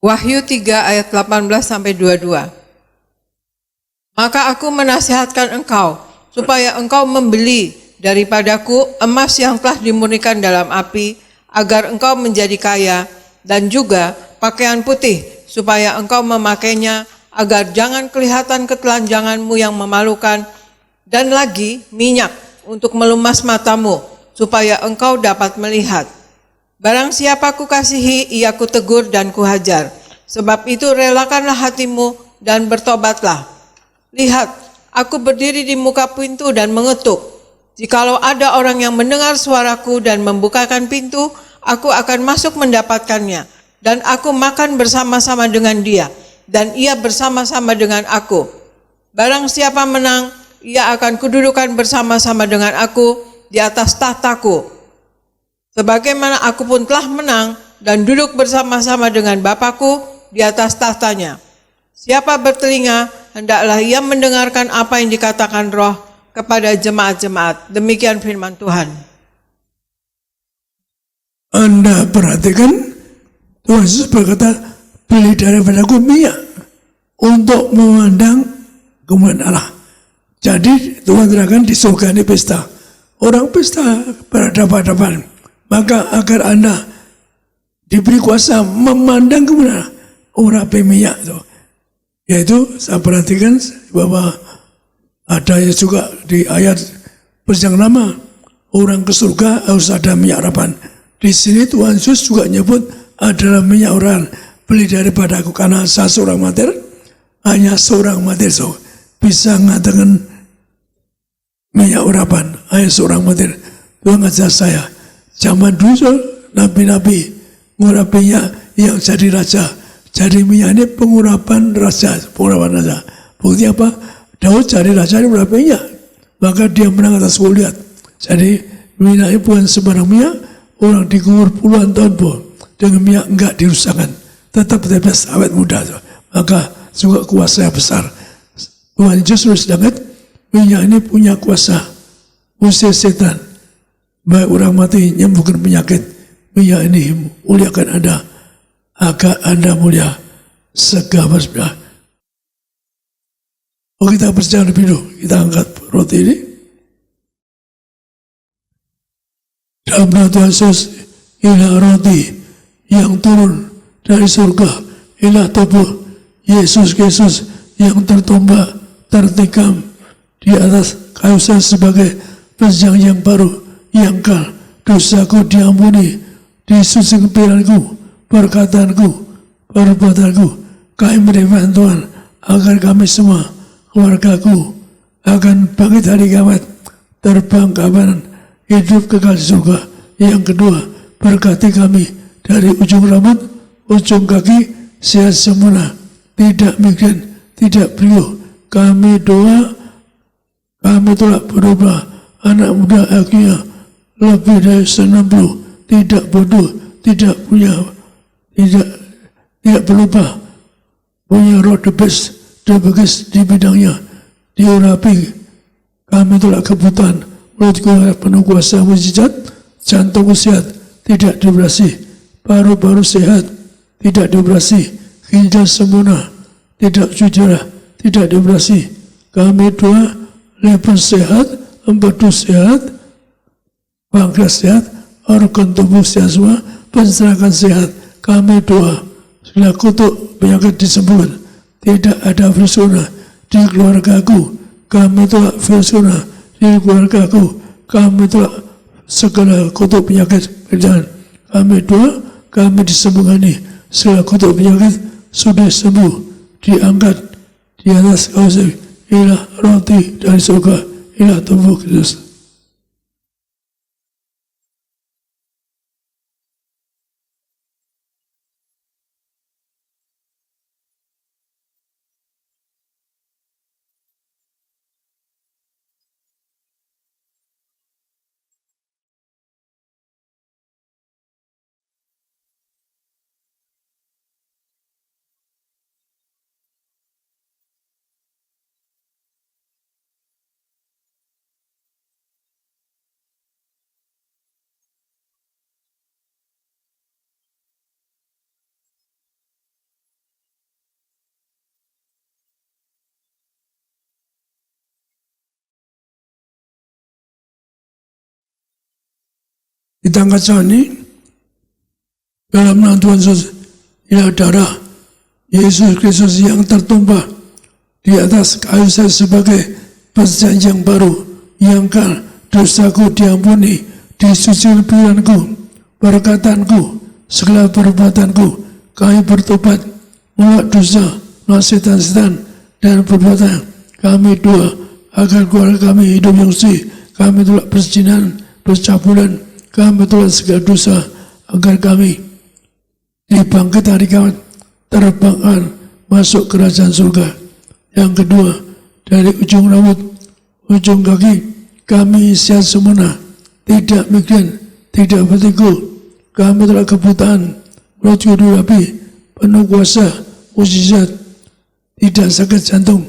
Wahyu 3 ayat 18 sampai 22. Maka aku menasihatkan engkau supaya engkau membeli daripadaku emas yang telah dimurnikan dalam api, agar engkau menjadi kaya, dan juga pakaian putih supaya engkau memakainya, agar jangan kelihatan ketelanjanganmu yang memalukan, dan lagi minyak untuk melumas matamu, supaya engkau dapat melihat. Barang siapa kukasihi, ia kutegur dan kuhajar. Sebab itu relakanlah hatimu dan bertobatlah. Lihat, aku berdiri di muka pintu dan mengetuk. Jikalau ada orang yang mendengar suaraku dan membukakan pintu, aku akan masuk mendapatkannya. Dan aku makan bersama-sama dengan dia, dan ia bersama-sama dengan aku. Barang siapa menang, ia akan kududukan bersama-sama dengan aku di atas tahtaku. Sebagaimana aku pun telah menang dan duduk bersama-sama dengan Bapakku di atas tahtanya. Siapa bertelinga, hendaklah ia mendengarkan apa yang dikatakan Roh kepada jemaat-jemaat. Demikian firman Tuhan. Anda perhatikan, Tuhan Yesus berkata, pilih daripadaku minyak untuk memandang kemuliaan Allah. Jadi Tuhan terangkan di surga ini pesta. Orang pesta berhadapan-hadapan. Maka agar Anda diberi kuasa memandang kemuliaan Allah. Urapi minyak itu. Yaitu saya perhatikan bahwa ada juga di ayat Perjanjian Lama, orang ke surga harus ada minyak urapan. Di sini Tuhan Yesus juga nyebut adalah minyak urapan. Beli daripada aku, karena saya seorang mater, hanya seorang mater so bisa mengatakan minyak urapan. Hanya seorang mater. Tuhan ajar saya. Zaman dulu nabi-nabi ngurapinya yang jadi raja. Jadi minyak ini pengurapan raja. Bukti apa? Daud jadi raja ini mengurapinya. Maka dia menang atas Goliat. Jadi minyak ini bukan sembarang minyak. Orang dikubur puluhan tahun pun dengan minyak enggak dirusakkan. Tetap awet muda. Maka juga kuasa yang besar. Tuhan Yesus sedangkan minyak ini punya kuasa usir setan. Baik orang mati menyembuhkan penyakit, minyak ini muliakan Anda agar Anda mulia segala sebelah. Oh, kita berjalan lebih dulu. Kita angkat roti ini. Dalam nama Tuhan Yesus, inilah roti yang turun dari surga. Inilah tubuh Yesus Kristus yang tertumbak, tertikam di atas kayu salib sebagai perjanjian yang baru. Yang kal, dosaku diampuni, disucikan pikiranku, perkataanku, perbuatanku. Kami beriman Tuhan agar kami semua, keluargaku, akan bangkit hari kiamat, terbang ke kabaran, hidup kekal di surga. Yang kedua, berkati kami dari ujung rambut, ujung kaki, sehat sempurna, tidak migran, tidak beliau. Kami doa, kami telah berubah, anak muda akhirnya lebih dari 90, tidak bodoh, tidak punya, tidak berubah, punya roh the best di bidangnya, diurapi. Kami telah kebutuhan, mulutku penuh kuasa mujizat, jantungku sehat, tidak dioperasi, paru-paru sehat, tidak dioperasi, ginjal sempurna, tidak jujur, tidak dioperasi. Kami doa, leher sehat, empedu sehat, pankreas sehat, organ tubuh sehat semua, pencernaan sehat. Kami doa, segala kutuk penyakit disembuhkan. Tidak ada virus corona di keluargaku. Kami telah virus corona di keluargaku. Kami telah segala kutuk penyakit berjalan. Kami doa, kami disembuhkan. Segala kutuk penyakit sudah sembuh, diangkat di atas kausai. Inilah roti dari surga, inilah tubuh Kristus. Kita angkat saat ini dalam nama Tuhan Yesus, inilah darah Yesus Kristus yang tertumpah di atas kayu salib sebagai perjanjian baru yang kal, dosaku diampuni, disucikan pikiranku, perkataanku, segala perbuatanku. Kami bertobat, menolak dosa, menolak setan-setan, dan perbuatan kami doa agar keluarga kami hidup yang suci. Kami tolak perzinahan, percabulan, kami tolak segala dosa agar kami dibangkit hari kiamat, terbangkan masuk kerajaan surga. Yang kedua, dari ujung rambut, ujung kaki, kami sehat sempurna, tidak migran, tidak vertigo. Kami telah kebutaan, mulut kedua api, penuh kuasa, mukjizat, tidak sakit jantung,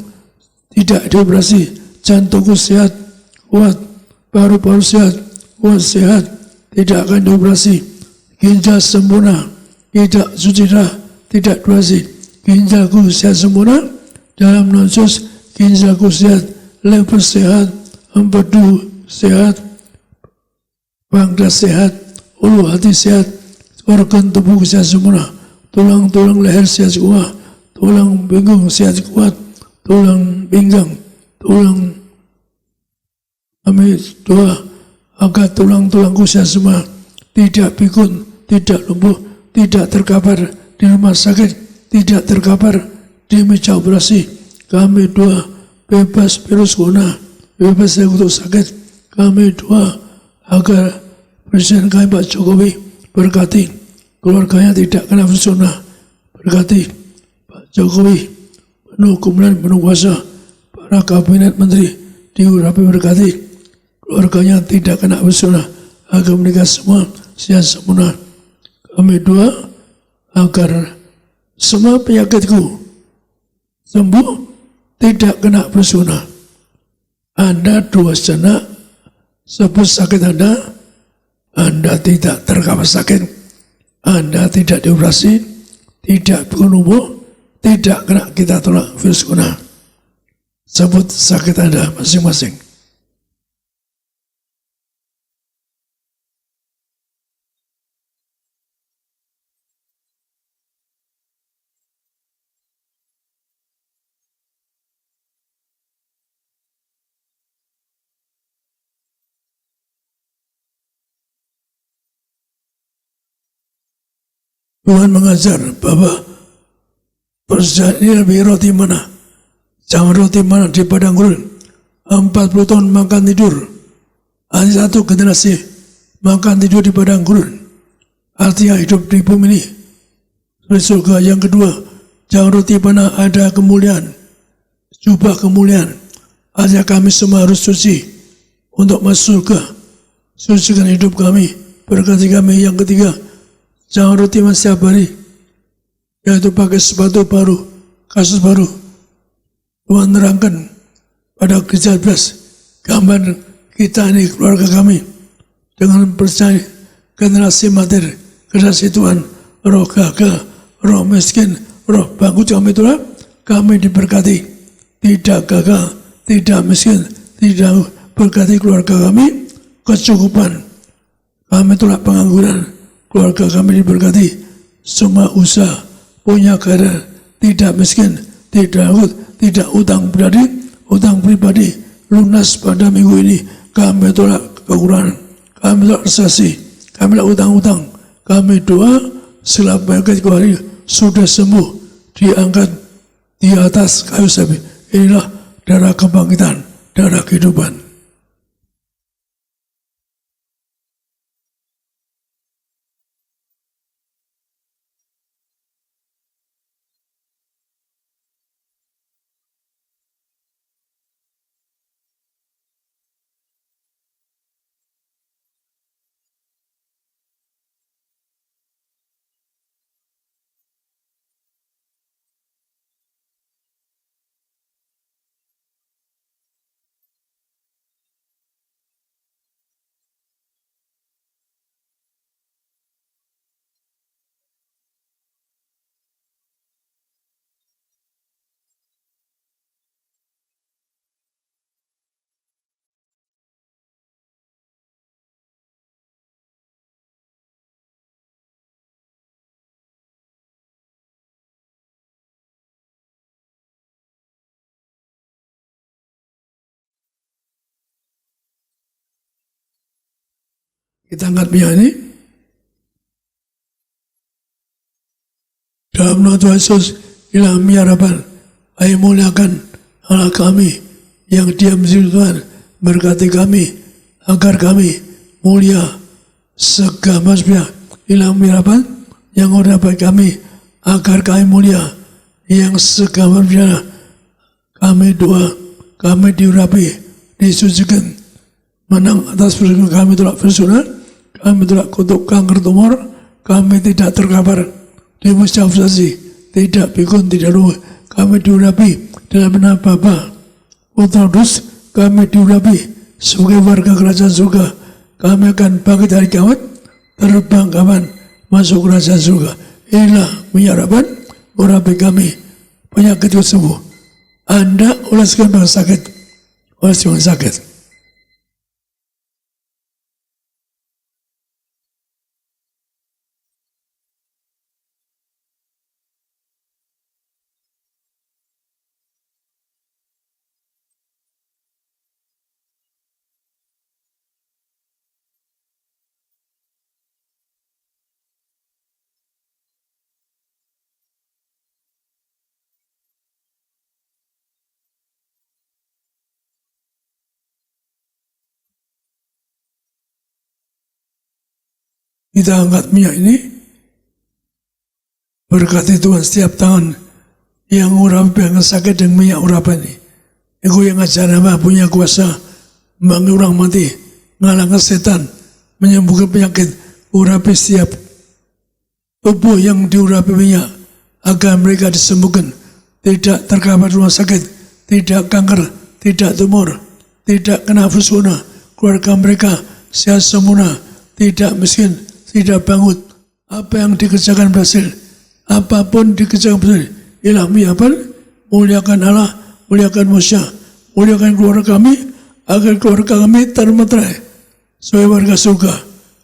tidak dioperasi, jantungku sehat, kuat, paru-paru sehat, kuat sehat, tidak akan dioperasi, ginjal sempurna, tidak sucira, tidak durasi, ginjalku sehat sempurna, dalam nama Yesus, ginjalku sehat, lever sehat, empedu sehat, pankreas sehat, ulu hati sehat, organ tubuh sehat sempurna, tulang-tulang leher sehat kuat, tulang punggung sehat kuat, tulang pinggang, tulang kami doa agar tulang-tulangku sehat semua, tidak pikun, tidak lumpuh, tidak terkapar di rumah sakit, tidak terkapar di meja operasi. Kami doa bebas virus corona, bebas dari kutuk sakit. Kami doa agar Presiden kami Pak Jokowi berkati keluarganya tidak kena virus corona. Berkati Pak Jokowi penuh kemuliaan, penuh kuasa, para kabinet menteri diurapi berkati keluarganya tidak kena virus corona, agar mereka semua sehat sempurna. Kami doa agar semua penyakitku sembuh, tidak kena virus corona. Anda dua sejenak sebut sakit Anda tidak terkapar sakit, Anda tidak dioperasi, tidak berumur, tidak kena kita tolak virus corona. Sebut sakit Anda masing-masing. Tuhan mengajar bahwa perjalanan ini lebih roti mana? Jangan roti mana di padang gurun. 40 tahun makan tidur. Ada satu generasi makan tidur di padang gurun. Artinya hidup di bumi ini seperti surga. Yang kedua, jangan roti mana ada kemuliaan. Jubah kemuliaan. Artinya kami semua harus suci untuk masuk surga. Sucikan hidup kami, berkati kami. Yang ketiga, jangan roti setiap hari, yaitu pakai sepatu baru, kasus baru. Tuhan terangkan pada Gereja 12, gambar kita ini, keluarga kami, dengan percaya generasi materi, generasi Tuhan, roh gagal, roh miskin, roh bangkrut kami diberkati, tidak gagal, tidak miskin, tidak berkati keluarga kami, kecukupan. Kami tolak pengangguran, keluarga kami diberkati, semua usaha, punya karir, tidak miskin, tidak utang pribadi, lunas pada minggu ini. Kami tolak kekurangan, kami tolak resesi, kami tolak utang-utang. Kami doa setelah penyakit hari sudah sembuh, diangkat di atas kayu salib. Inilah darah kebangkitan, darah kehidupan. Kita angkat minyak ini. Dalam nama Tuhan Yesus, inilah minyak harapan. Ayo muliakan Allah kami yang diam di situ Tuhan. Berkati kami, agar kami mulia segala pihak. Inilah minyak harapan yang dapat kami, agar kami mulia yang segala pihak. Kami doa, kami diurapi, disucikan, menang atas persoalan kami tolak persoalan, kami tolak kutuk kanker tumor, kami tidak terkapar, demonstrasi, tidak pikun, tidak lupa, kami diurapi dalam nama Bapa, Putra, Kudus, kami diurapi sebagai warga kerajaan surga, kami akan bangkit dari kiamat, terbang kapan masuk kerajaan surga. Inilah minyak harapan, urapi kami, penyakit sembuh. Anda oleskan bang sakit, oleskan sakit. Kita angkat minyak ini, berkati Tuhan setiap tangan yang urapi yang sakit dengan minyak urapan ini. Aku yang ajar nama punya kuasa bagi orang mati, ngalangkan setan, menyembuhkan penyakit, urapi setiap tubuh yang diurapi minyak, agar mereka disembuhkan, tidak terkapar rumah sakit, tidak kanker, tidak tumor, tidak kena fusuna, keluarga mereka sehat sempurna, tidak miskin, tidak bangut. Apa yang dikerjakan berhasil, apapun dikerjakan berhasil. Ilhami apa? Muliakan Allah, muliakan Musa, muliakan keluarga kami, agar keluarga kami termeterai sebagai warga surga.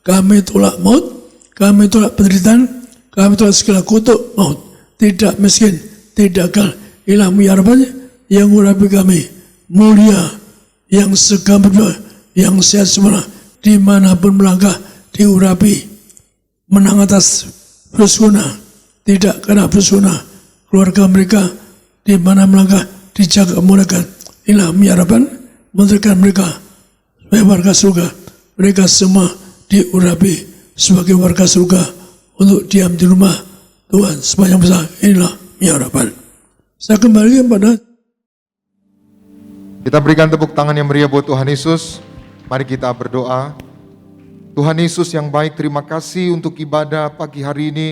Kami tolak maut, kami tolak penderitaan, kami tolak segala kutuk maut. Tidak miskin, tidak kal. Ilhami harapannya yang urapi kami, mulia, yang segala yang sehat semua, dimanapun melangkah diurapi, menang atas persona, tidak kena persona, keluarga mereka di mana melangkah dijaga mulakan. Inilah harapan memberikan mereka sebagai warga surga. Mereka semua diurapi sebagai warga surga untuk diam di rumah Tuhan sepanjang masa. Inilah harapan. Saya kembali kepada Kita berikan tepuk tangan yang meriah buat Tuhan Yesus. Mari kita berdoa. Tuhan Yesus yang baik, terima kasih untuk ibadah pagi hari ini.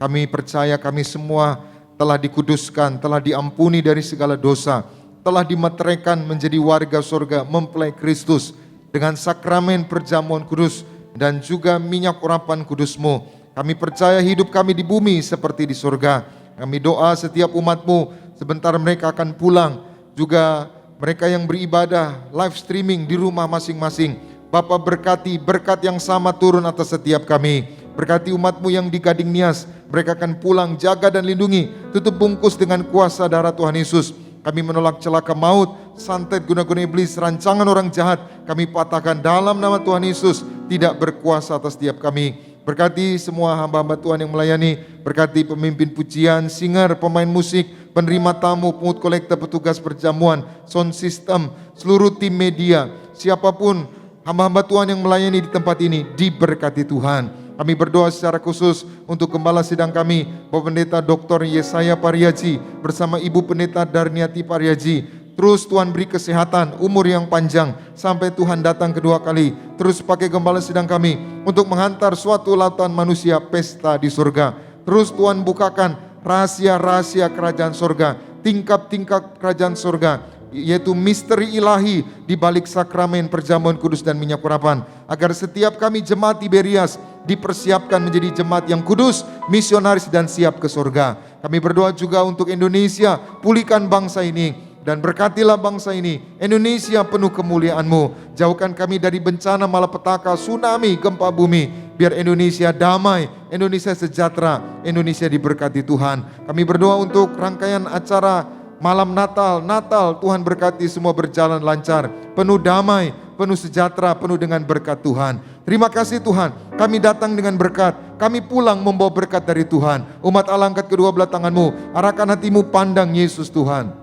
Kami percaya kami semua telah dikuduskan, telah diampuni dari segala dosa, telah dimeteraikan menjadi warga surga mempelai Kristus dengan sakramen perjamuan kudus dan juga minyak urapan kudus-Mu. Kami percaya hidup kami di bumi seperti di surga. Kami doa setiap umat-Mu sebentar mereka akan pulang, juga mereka yang beribadah live streaming di rumah masing-masing. Bapa berkati, berkat yang sama turun atas setiap kami. Berkati umat-Mu yang di Gading Nias, mereka akan pulang, jaga dan lindungi, tutup bungkus dengan kuasa darah Tuhan Yesus. Kami menolak celaka maut, santet guna-guna iblis, rancangan orang jahat, kami patahkan dalam nama Tuhan Yesus, tidak berkuasa atas setiap kami. Berkati semua hamba-hamba Tuhan yang melayani, berkati pemimpin pujian, singer, pemain musik, penerima tamu, pungut kolekta, petugas perjamuan, sound system, seluruh tim media, siapapun hamba-hamba Tuhan yang melayani di tempat ini, diberkati Tuhan. Kami berdoa secara khusus untuk gembala sidang kami, Bapak Pendeta Dr. Yesaya Pariaji bersama Ibu Pendeta Darniati Pariaji. Terus Tuhan beri kesehatan, umur yang panjang sampai Tuhan datang kedua kali. Terus pakai gembala sidang kami untuk menghantar suatu lautan manusia pesta di surga. Terus Tuhan bukakan rahasia-rahasia kerajaan surga, tingkap-tingkap kerajaan surga, yaitu misteri ilahi di balik sakramen perjamuan kudus dan minyak urapan, agar setiap kami jemaat Tiberias dipersiapkan menjadi jemaat yang kudus, misionaris dan siap ke surga. Kami berdoa juga untuk Indonesia, pulihkan bangsa ini dan berkatilah bangsa ini. Indonesia penuh kemuliaan-Mu. Jauhkan kami dari bencana malapetaka, tsunami, gempa bumi. Biar Indonesia damai, Indonesia sejahtera, Indonesia diberkati Tuhan. Kami berdoa untuk rangkaian acara malam Natal, Tuhan berkati semua berjalan lancar, penuh damai, penuh sejahtera, penuh dengan berkat Tuhan. Terima kasih Tuhan, kami datang dengan berkat, kami pulang membawa berkat dari Tuhan. Umat Allah, angkat kedua belah tanganmu, arahkan hatimu pandang Yesus Tuhan.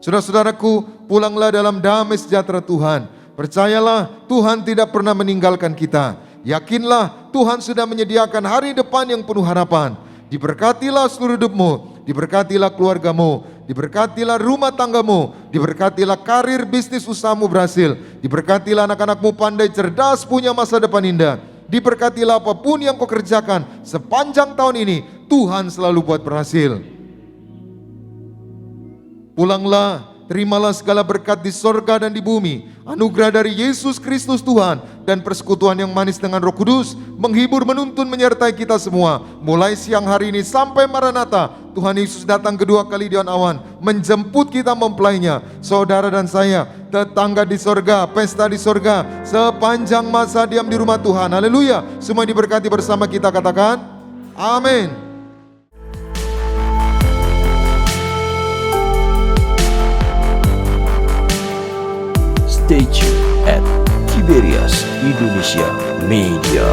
Saudara-saudaraku, pulanglah dalam damai sejahtera Tuhan. Percayalah, Tuhan tidak pernah meninggalkan kita. Yakinlah, Tuhan sudah menyediakan hari depan yang penuh harapan. Diberkatilah seluruh hidupmu, diberkatilah keluargamu, diberkatilah rumah tanggamu, diberkatilah karir bisnis usahamu berhasil, diberkatilah anak-anakmu pandai cerdas punya masa depan indah, diberkatilah apapun yang kau kerjakan sepanjang tahun ini, Tuhan selalu buat berhasil. Pulanglah, terimalah segala berkat di sorga dan di bumi, anugerah dari Yesus Kristus Tuhan, dan persekutuan yang manis dengan Roh Kudus, menghibur, menuntun, menyertai kita semua, mulai siang hari ini sampai Maranatha. Tuhan Yesus datang kedua kali di awan, menjemput kita mempelainya. Saudara dan saya, tetangga di sorga, pesta di sorga, sepanjang masa diam di rumah Tuhan. Haleluya, semua diberkati bersama kita, katakan amin. Stay tuned at Tiberias Indonesia Media.